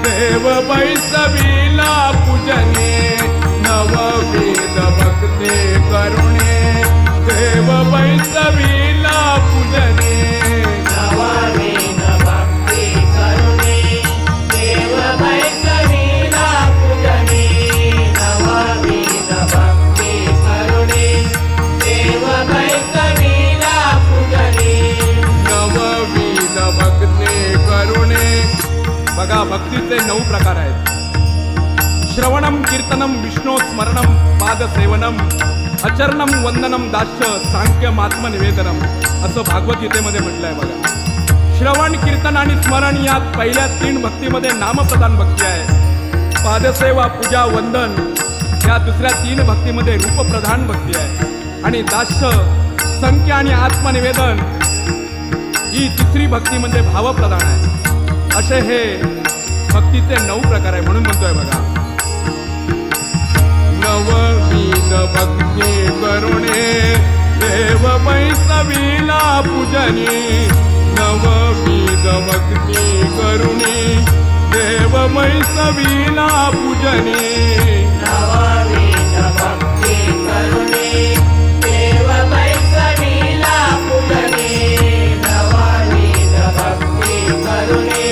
देव बैसवीला पूजने नववेद भक्ती करुणे देव बैसवीला पूजने नववीन भक्ती करुणे देव बैसवीला पूजने नववीन भक्ती करुणे देव बैसवीला पूजने नवविध भक्ती करुणे बघा भक्तीचे 9 प्रकार आहेत. श्रवणम कीर्तनम विष्णू स्मरणम पादसेवनम अचरणम वंदनम दास्य सांख्य महात्म निवेदनम असं भागवत गीतेमध्ये म्हटलंय. बघा श्रवण कीर्तन आणि स्मरण या पहिल्या 3 भक्तीमध्ये नामप्रधान भक्ती आहे. पादसेवा पूजा वंदन या दुसऱ्या 3 भक्तीमध्ये रूपप्रधान भक्ती आहे. आणि दास्य संख्य आणि आत्मनिवेदन ही तिसरी भक्ती म्हणजे भावप्रधान आहे. असे हे भक्तीचे 9 प्रकार आहे. म्हणून म्हणतोय बघा नवविध भक्ती करुणे देव बैसवीला पूजनी नवविध भक्ती करुणे देव बैसवीला पूजनी नववीन भक्ती करुणे देव बैसवीला पूजने नववीन भक्ती करुणे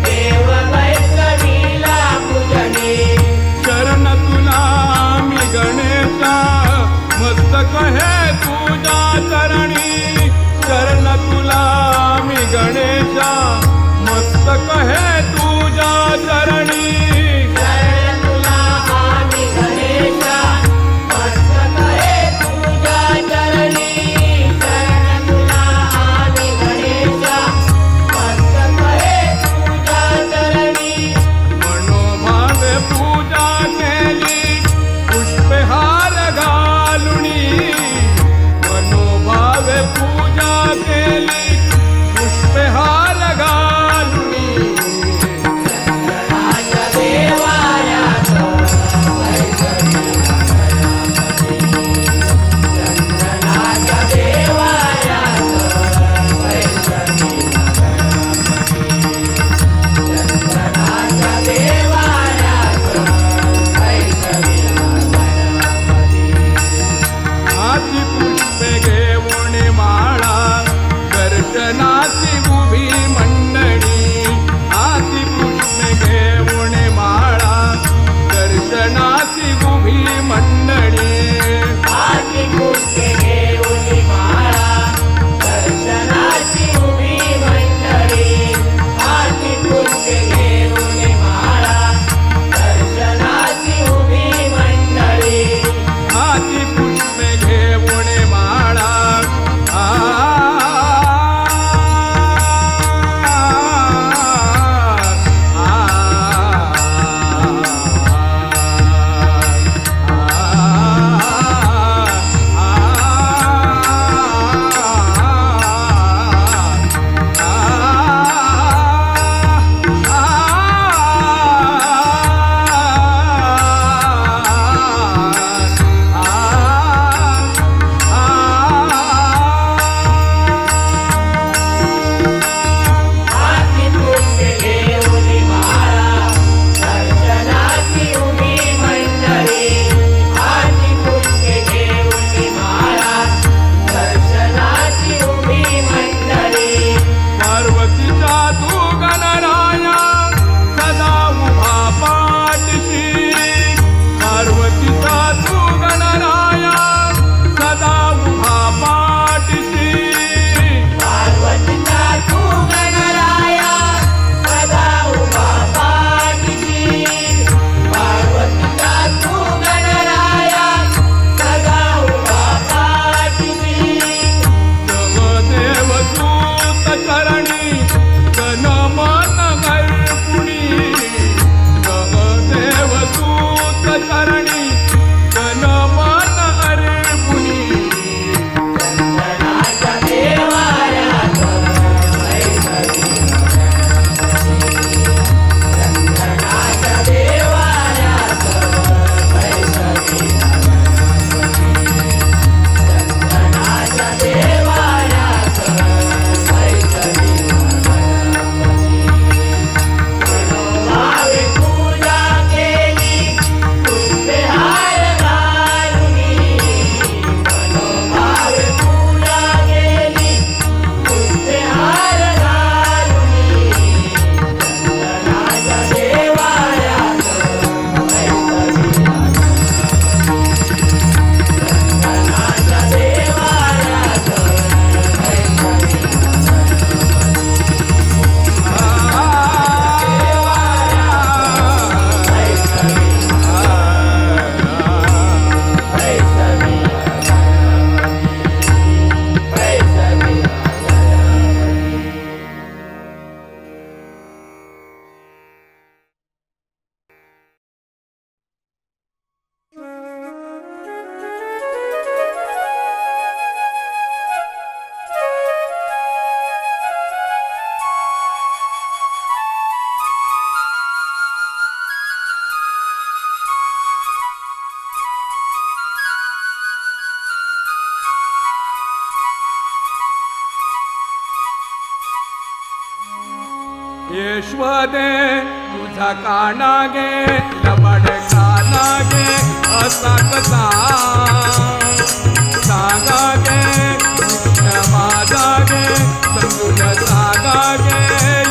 देव बैसवीला पूजने शरण तुला मी गणेशा मस्तक हे तुझ्या चरणी शरण तुला मी गणेशा मस्तक हे तुझ्या चरणी शरण तुला आम्ही गणेशा मस्तक हे तुझ्या चरणी शरण तुला आम्ही गणेशा मस्तक हे तुझ्या चरणी मनोभावे पूजा केली पुष्पहार घालुनी मनोभावे पूजा केली पुष्पहार घालुनी चंदनाच्या देवाऱ्यात कैसवी चंदनाच्या देवाऱ्यात कैसवी चंदनाच्या देवाऱ्यात कैसवी हाती पुष्पे घेऊन माळा दर्शनाची उभी मंडळी हाती पुष्पे घेऊन माळा दर्शनाची उभी मंडळी हाती पुष्पे घेऊन माळा दर्शनाची उभी मंडळी हाती पुष्पे घेऊन माळा दर्शनाची उभी मंडळी हाती पुष्पे घेऊन माळा यशवदे तुझा काना गे लबड काना गे असा कसा सांगा गे कृष्ण माझा गे समजून सांगा गे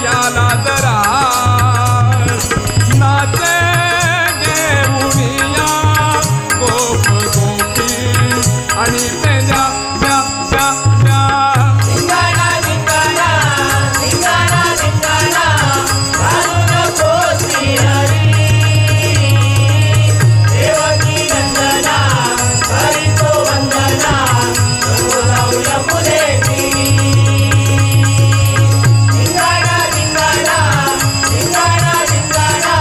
याला जरा नाचे गे उनिया गोप गोपी आणि त्याच्या द्या द्या द्या धिंगाणा धिंगाणा धिंगाणा धिंगाणा घालू नको श्रीहरी देवकी नंदना करीतो वंदना यमुना यमुने तीरी धिंगाणा धिंगाणा धिंगाणा धिंगाणा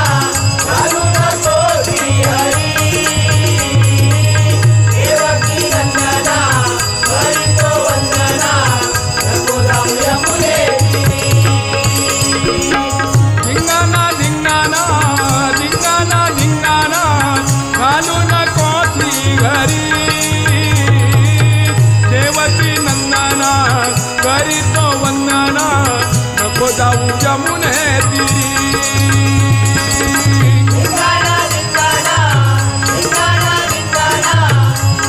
घालू नको श्रीहरी देवकी नंदना करीतो वंदना यमुना यमुने तीरी धिंगाणा धिंगाणा धिंगाणा धिंगाणा घालू नको श्रीहरी देवकी नंदना करीतो वंदना नको जाऊ यमुने तीरी धिंगाणा धिंगाणा धिंगाणा धिंगाणा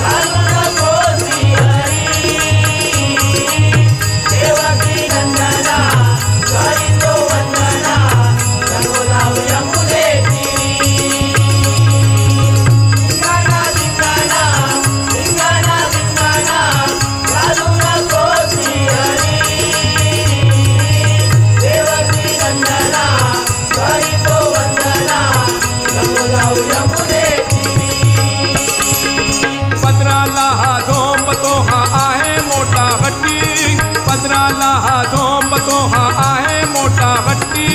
घालू नको श्रीहरी देवकी नंदना करीतो वंदना यमुना यमुने तीरी धिंगाणा धिंगाणा धिंगाणा धिंगाणा घालू नको श्रीहरी देवकी नंदना करीतो वंदना यमुना यमुने तीरी पदराला हा झोंबतो हा आहे मोठा हट्टी पदराला हा झोंबतो हा आहे मोठा हट्टी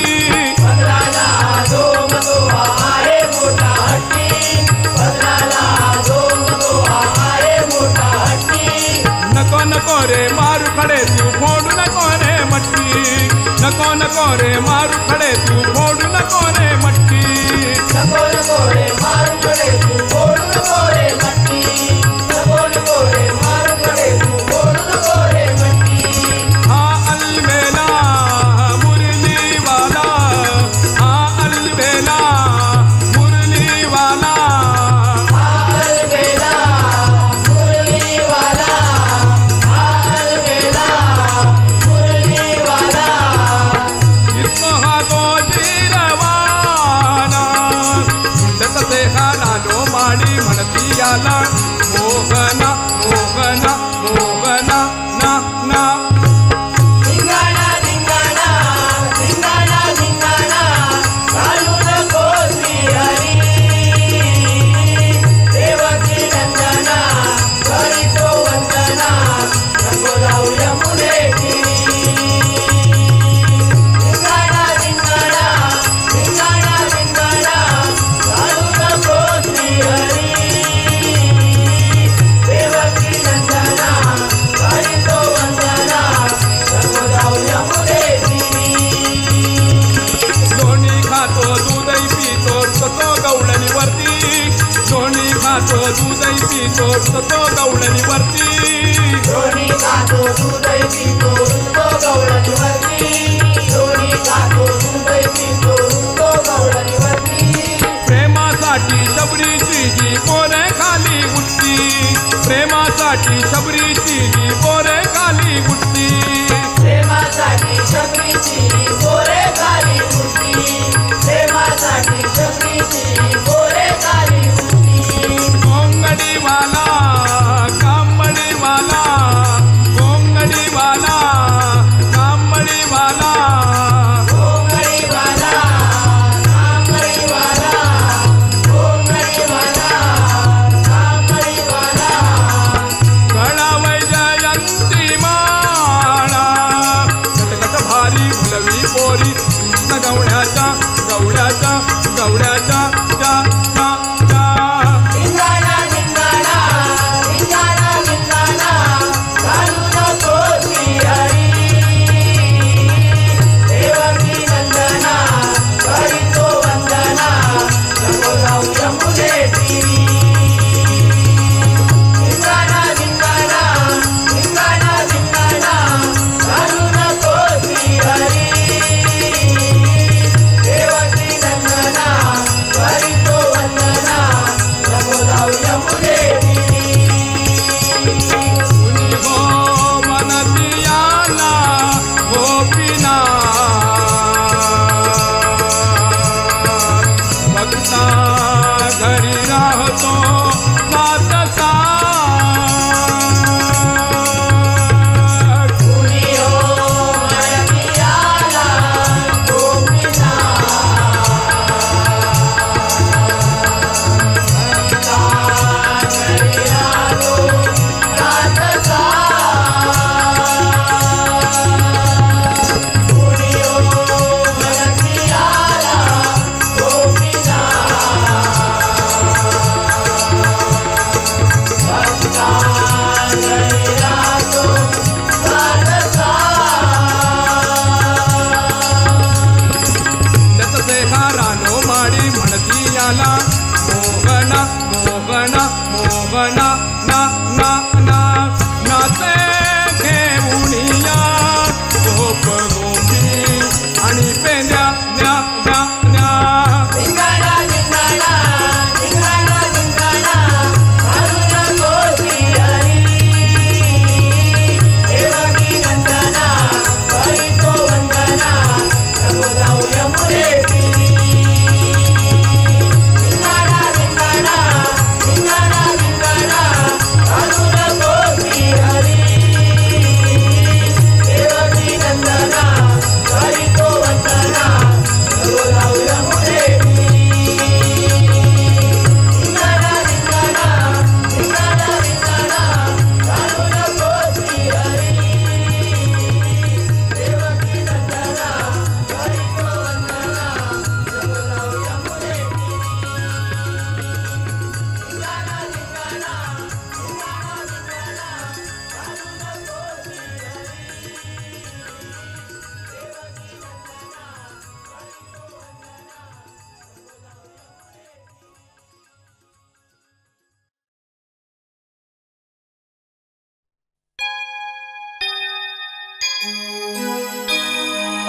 पदराला झोंबतो हा आहे मोठा हत्ती पदराला झोंबतो हा आहे मोठा हत्ती नको नको रे मारू खडे तू फोडू नको रे मट्टी नको नको रे मारू खडे तू फोडू नको रे मट्टी नको नको रे मारू कडे तू फोडू नको रे मट्टी नको नको रे मारू कडे तू फोडू नको रे मट्टी हा अलबेला मुरलीवाला हा अलबेला मुरलीवाला अलबेला मुरलीवाला अलबेला मुरलीवाला इसको हा गोजीरवाना तसे हा नानो माडी म्हणती याला मोहना मोहना मोहना ना ना धिंगाणा धिंगाणा धिंगाणा धिंगाणा घालू नको श्रीहरी देवकी नंदना करीतो वंदना नको जाऊ यमुने तीरी धिंगाणा धिंगाणा धिंगाणा धिंगाणा घालू नको श्रीहरी देवकी नंदना करीतो वंदना नको जाऊ यमुने तीरी लोणी खातो दूधही पितो तो गवळणीवरती लोणी खातो दूधही पितो तो गवळणीवरती दोन्ही खातो दूधही पितो रुंदो गवळणीवरती दोन्ही खातो दूधही पितो रुंदो गवळणीवरती प्रेमासाठी शबरीची जी पोरे खाली उठती प्रेमासाठी शबरीची जी पोरे खाली उठती प्रेमासाठी शबरीची गोरे खाली उठती प्रेमासाठी शबरीची गोरे खाली उठती गोंगडीवाला कांबडीवाला गोंगडीवाला कांबडीवाला गोंगडीवाला कांबडीवाला गोंगडीवाला कांबडीवाला गळा वैजर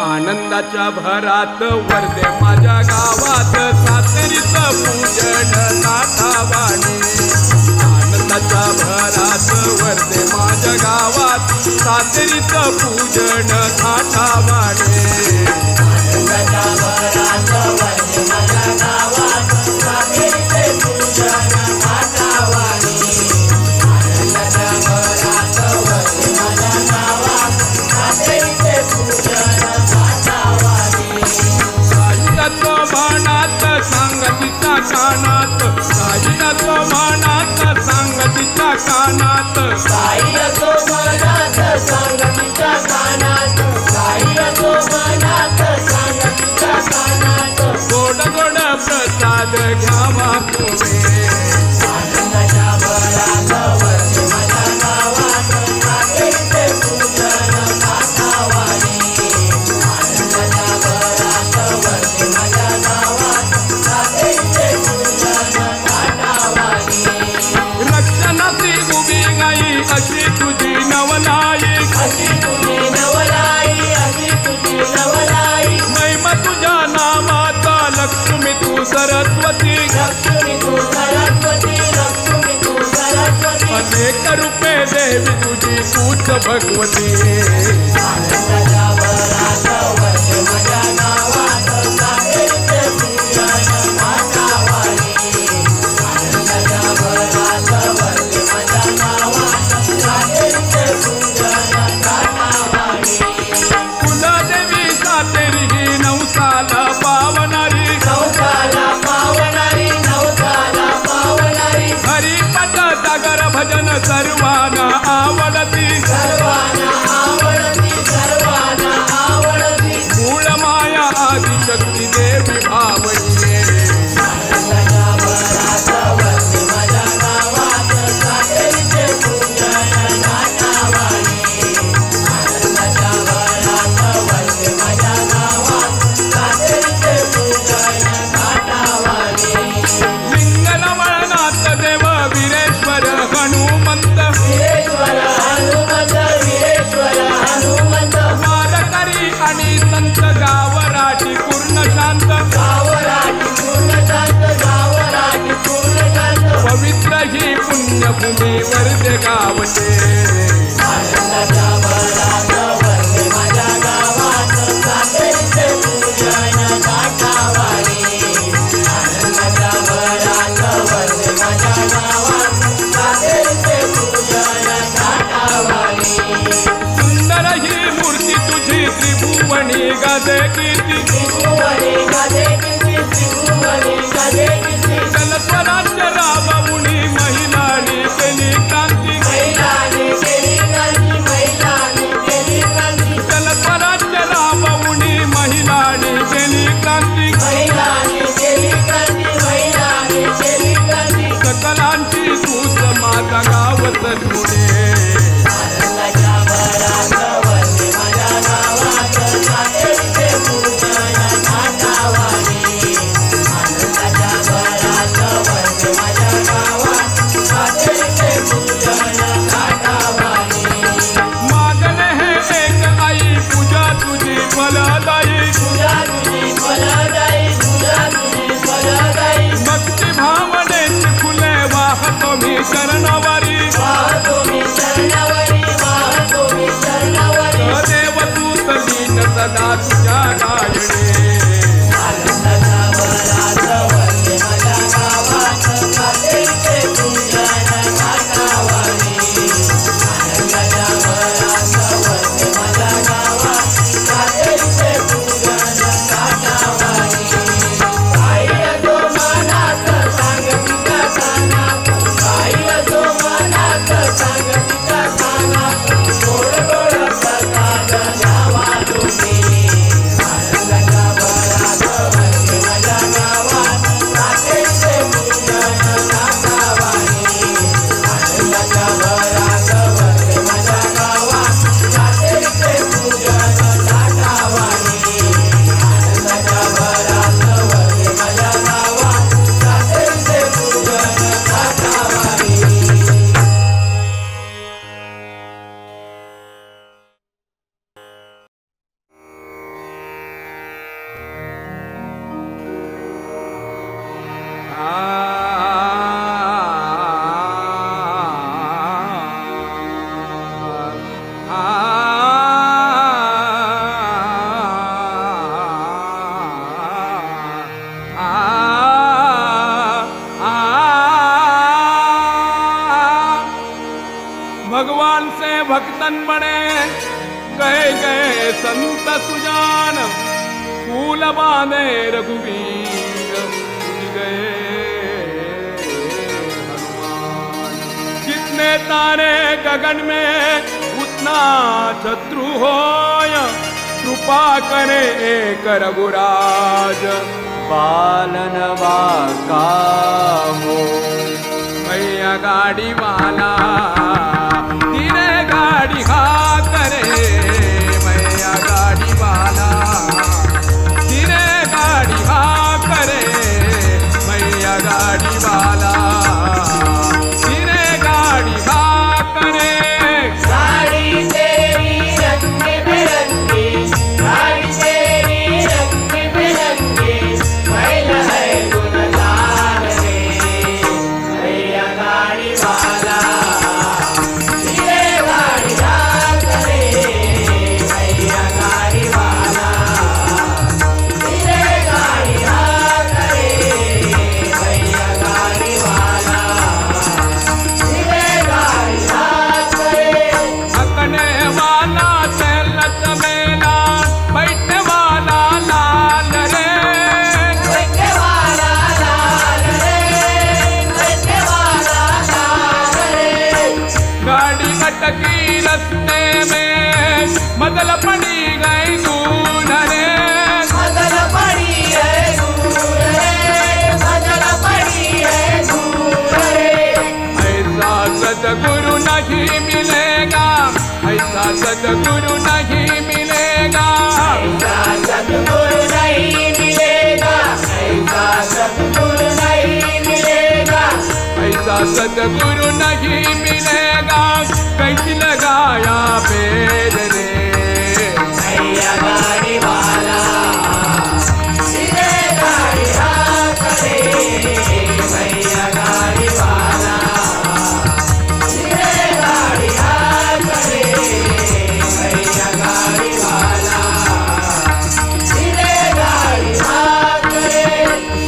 आनंदाच्या भरात वरदे माझ्या गावात सातेरीचं पूजन नाथावाणी आनंदाच्या भरात वरदे माझ्या गावात सातेरीचं पूजन नाथावाणी आनंदाच्या भरात वरदे माझ्या गावात सातेरीचे पूजन नाथावाणी आनंदाच्या भरात वरदे माझ्या गावात सातेरीचे पूजन नाथावाणी साईनाथ मानात सांगतीच्या कानात साईनाथ मानात सांगतीच्या कानात साई असो मनात सांगतीच्या कानात साई असो मनात सांगतीच्या कानात गोड गोड प्रसाद घ्यावा तुम्ही आनंदाच्या भरात वरदे माझ्या गावात सातेरीचे पूजन नाथावाणी आनंदाच्या भरात वरदे माझ्या गावात सातेरीचे पूजन नाथावाणी रक्षणाची उभी गाई अशी तुझी नवलाई अशी तुझी नवलाई अशी तुझी नवलाई महिमा तुझ्या नामाचा लक्ष्मी तू सरस्वती लक्ष्मी तू सरस्वती लक्ष्मी तू सरस्वती अनेक रूपे देवी तुझी तूच भगवती आनंदाच्या भरात वरदे माझ्या गावात सातेरीचे पूजन नाथावाणी आनंदाच्या भरात वरदे माझ्या गावात सातेरीचे पूजन नाथावाणी कुलदेवी सातेरी ही नवसाला पावणारी नवसाला पावणारी नवसाला पावणारी हरिपद सागर भजन सर्वांना आवडती सर्वांना आवडती सर्वांना आवडती मूळ माया आदिशक्ती देवी भावये आनंदाच्या भरात वरदे माझ्या गावात सातेरीचे पूजन नाथावाणी आनंदाच्या भरात वरदे माझ्या गावात सातेरीचे पूजन नाथावाणी लिंगरमळनाथ देव वीरेश्वर हनुमंत वीरेश्वर हनुमंत वीरेश्वर हनुमंत वारकरी आणि संत गावराटी पूर्ण शांत गावराटी पूर्ण शांत गावराटी पूर्ण शांत पवित्र ही पुण्यभूमी वरदे गावते आनंदाच्या भरात वरदे माझ्या गावात सातेरीचे पूजन नाथावाणी आनंदाच्या भरात वरदे माझ्या गावात सातेरीचे पूजन नाथावाणी सुंदर ही मूर्ती तुझी त्रिभुवनी गाजे कीर्ती त्रिभुवनी गाजे कीर्ती त्रिभुवनी गाजे कीर्ती जलस्वराज्य राबवुनी महिलांनी केली क्रांती महिलांनी केली क्रांती महिलांनी केली क्रांती जलस्वराज्य राबवुनी महिलांनी केली क्रांती महिलांनी केली क्रांती महिलांनी केली क्रांती सकलांची सूत माझा गाव सद्गुणे आनंदाच्या भरात वरदे माझ्या गावात सातेरीचे पूजन नाथावाणी आनंदाच्या भरात वरदे माझ्या गावात सातेरीचे पूजन नाथावाणी मागणे हे एक आई पूजा तुझी फलदायी पूजा तुझी फलदायी पूजा तुझी फलदायी भक्ती भावनेची फुले वाहतो मी शरणवारी वाहतो मी शरणवारी वाहतो मी शरणवारी देव तू लीन सदा तुझ्या गायणे आनंदाच्या भरात वरदे माझ्या गावात सातेरीचे पूजन नाथावाणी आनंदाच्या भरात वरदे माझ्या गावात सातेरीचे पूजन नाथावाणी साई असो मनात सांगतीच्या कानात साई असो मनात सांगतीच्या कानात गोड गोड प्रसाद घ्यावा तुम्ही आनंदाच्या तन बने गए गए संत सुजान फूल बांधे रघुवीर गए हनुमान। जितने तारे गगन में उतना शत्रु होय कृपा करे एक रघुराज बालन बाका हो भैया गाड़ी वाला धीरे गाड़ी हाँ करे भैया गाड़ी वाला धीरे गाड़ी हाँ करे भैया गाड़ी वाला धीरे गाड़ी हाँ करे। गाड़ी तेरी रंग बिरंगी गाड़ी तेरी रंग बिरंगी महिला है गुणगान रे भैया गाड़ी वाला धीरे गाड़ी हाँ करे भैया गाड़ी वाला धीरे गाड़ी हाँ करे भैया गाड़ी वाला धीरे गाड़ी हाँ करे। हकने वाला चलत मेला बैठने वाला लाल रे बैठने वाला लाल रे बैठने वाला लाल रे गाड़ी अटकी रस्ते में मदल पड़ी गई दूर रे मदल पड़ी है दूर रे मदल पड़ी है दूर रे ऐसा सदगुरु नहीं मिलेगा ऐसा सदगुरु नहीं मिलेगा ऐसा सतगुरु नहीं मिलेगा ऐसा सतगुरु नहीं मिलेगा ऐसा सदगुरु नहीं मिलेगा कैसी लगाया पेड़ रे भैया गाड़ी वाला धीरे गाड़ी हाँ करे भैया गाड़ी वाला धीरे गाड़ी हाँ करे भैया गाड़ी वाला धीरे गाड़ी हाँ करे।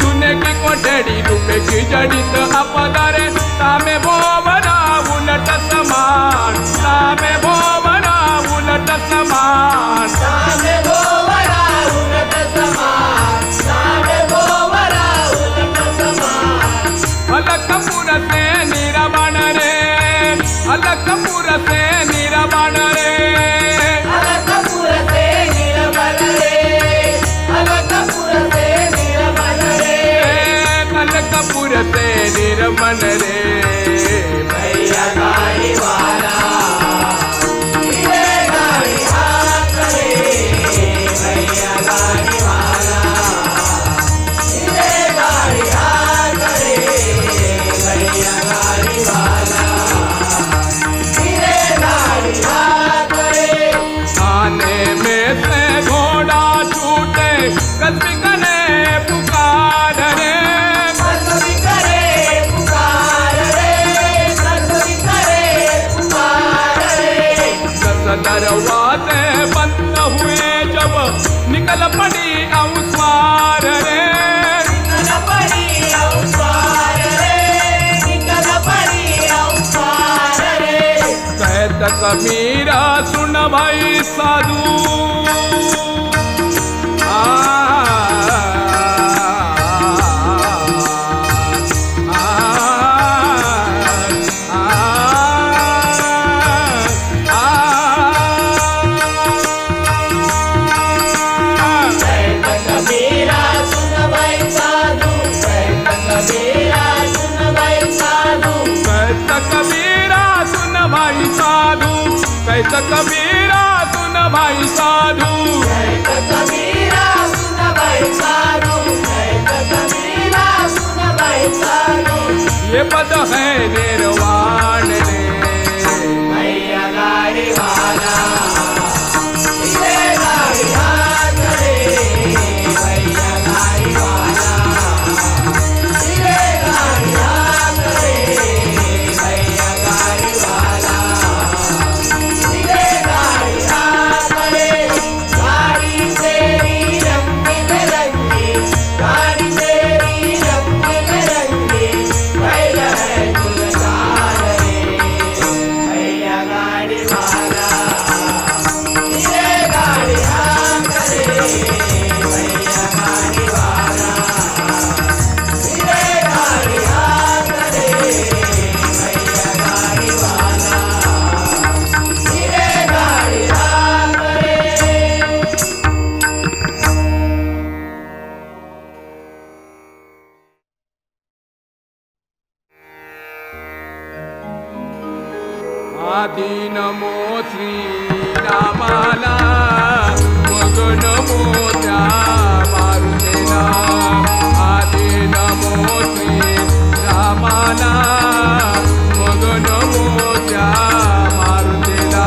सुने की कोठड़ी रुपए की जड़ित अपदारे तामे भोवना उलट समान तामे भोवना उलट समान सामे गोवरा उलट समान सामे गोवरा उलट समान अलकपुर से निरमण रे अलकपुर से निरमण रे अलकपुर से निर्मल रे अलकपुर से निर्मल रे अलकपुर से निरमण रे भैया गाड़ी वाला धीरे गाड़ी हाँ करे भैया गाड़ी वाला धीरे गाड़ी हाँ करे भैया गाड़ी वाला धीरे गाड़ी हाँ करे। आने में से घोड़ा छूटे कभी कने पुकार रे कभी करे पुकार रे कभी करे पुकार रे 10 दरवाजे बंद हुए जब निकल पड़ी अवसर रे निकल पड़ी अवसर रे निकल पड़ी अवसर रे कहत कबीरा सुन भाई साधु कबीरा सुन भाई साधु कबीरा सुन भाई साधु कहत कबीरा सुन भाई साधु कहत कबीरा सुन भाई साधु कबीरा सुन भाई साधु कबीरा सुन भाई साधु ये पद है निर्वाण रे भैया गाड़ी वाला धीरे गाड़ी हाँ करे भैया गाड़ी वाला धीरे गाड़ी हाँ करे भैया गाड़ी वाला धीरे गाड़ी हाँ करे। गाड़ी तेरी रंग बिरंगी आधी नमो श्री रामाला मग नमो त्या मारुतीला आधी नमो श्री रामाला मग नमो त्या मारुतीला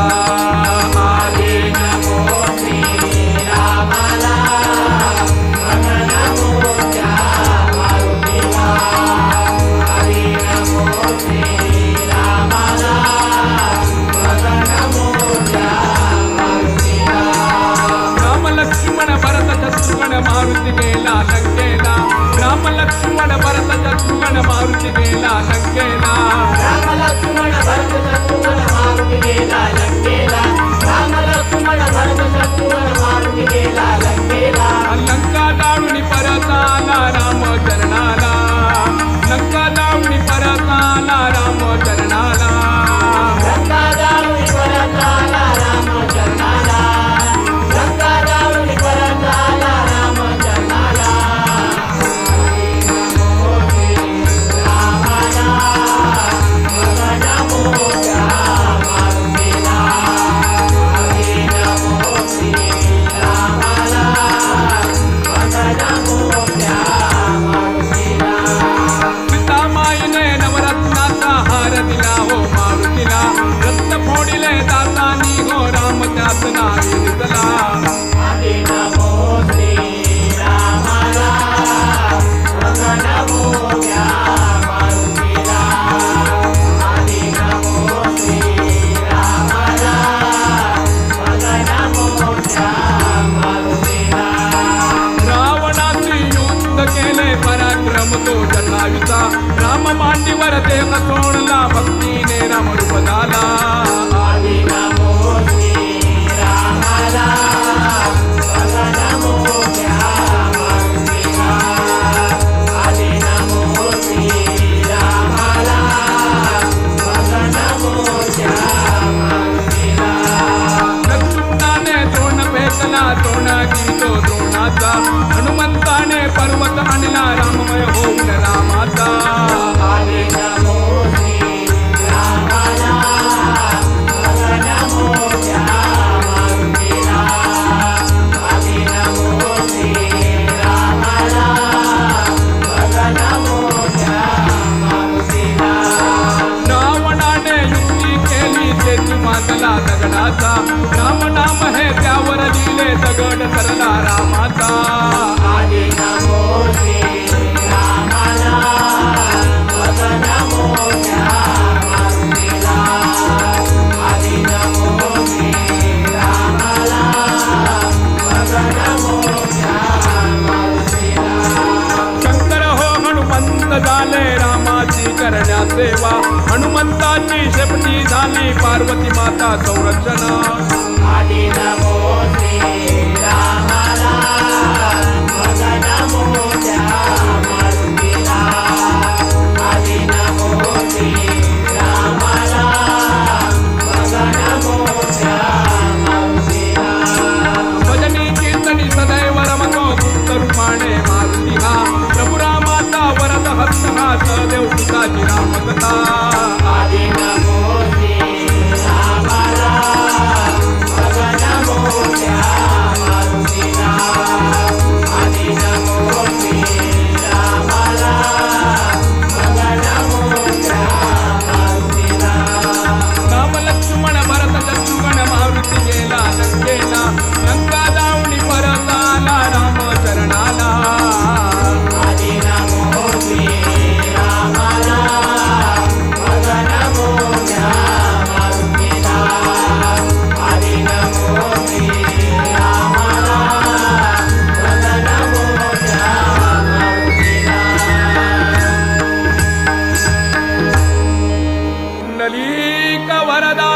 आधी नमो श्री रामाला मग नमो त्या मारुतीला हरी नमो श्री रामाला मग नमो त्या मारुतीला राम लक्ष्मण भरत शत्रुघ्न मारुती गेला लंकेला राम लक्ष्मण भरत शत्रुघ्न मारुती गेला लंकेला राम लक्ष्मण भरत शत्रुघ्न मारुती गेला लंकेला राम लक्ष्मण भरत शत्रुघ्न मारुती गेला लंकेला लंका जाळून परत आला राम चरणाला लंका जाळून परत आला राम चरणाला लंका जाळून परत आला राम चरणाला लंका जाळून परत आला राम चरणाला हरी नमो श्री रामाला मग नमो त्या मारुतीला हरी नमो श्री रामाला मग नमो त्या मारुतीला सीतामाईने नवरत्नाचा हार दिला हो मारुतीला रत्न फोडिले दातानी हो राम त्यात नावी दिसला हरी नमो श्री रामाला मग नमो त्या मारुतीला हरी नमो श्री रामाला मग नमो त्या मारुतीला रावणाचे युद्ध केले पराक्रम तो जटायूचा राम मांडीवर देह सोडला भक्तीने राम रूप झाला हरी नमो श्री रामाला मग नमो त्या मारुतीला हरी नमो श्री रामाला मग नमो त्या मारुतीला लक्ष्मणाने द्रोण भेटला द्रोण गिरतो द्रोणाचा हनुमंताने पर्वत आणला राममय होऊन रामाचा हरी नमो श्री रामाला मग नमो त्या मारुतीला हरी नमो श्री रामाला मग नमो त्या मारुतीला रावणाने युक्ती केली तेची मातला दगडाचा राम नाम हे त्यावर लिहिले दगड करला रामाचा हरी नमो श्री रामाला मग नमो त्या मारुतीला हरी नमो श्री रामाला मग नमो त्या मारुतीला शंकर हो हनुमंत झाले रामाची करण्या सेवा हनुमंताची शेपटी झाली पार्वती माता संरक्षण हरी नमो श्री रामाला मग नमो त्या मारुतीला हरी नमो श्री रामाला मग नमो त्या मारुतीला भजनी कीर्तनी सदैव रमतो गुप्त रूपाने मारुती हा प्रभु रामाचा वरद हस्त हा सदेव सुताची रामकथा हरी नमो श्री रामाला मग नमो त्या मारुतीला हरी नमो श्री रामाला मग नमो त्या मारुतीला राम लक्ष्मण भरत शत्रुघ्न मारुती गेला लंकेला लंका जाऊन परत आला राम चरणाला हरी नमो श्री रामाला मग नमो त्या मारुतीला हरी नमो श्री रामाला मग नमो त्या मारुतीला कुंडलीक वरदा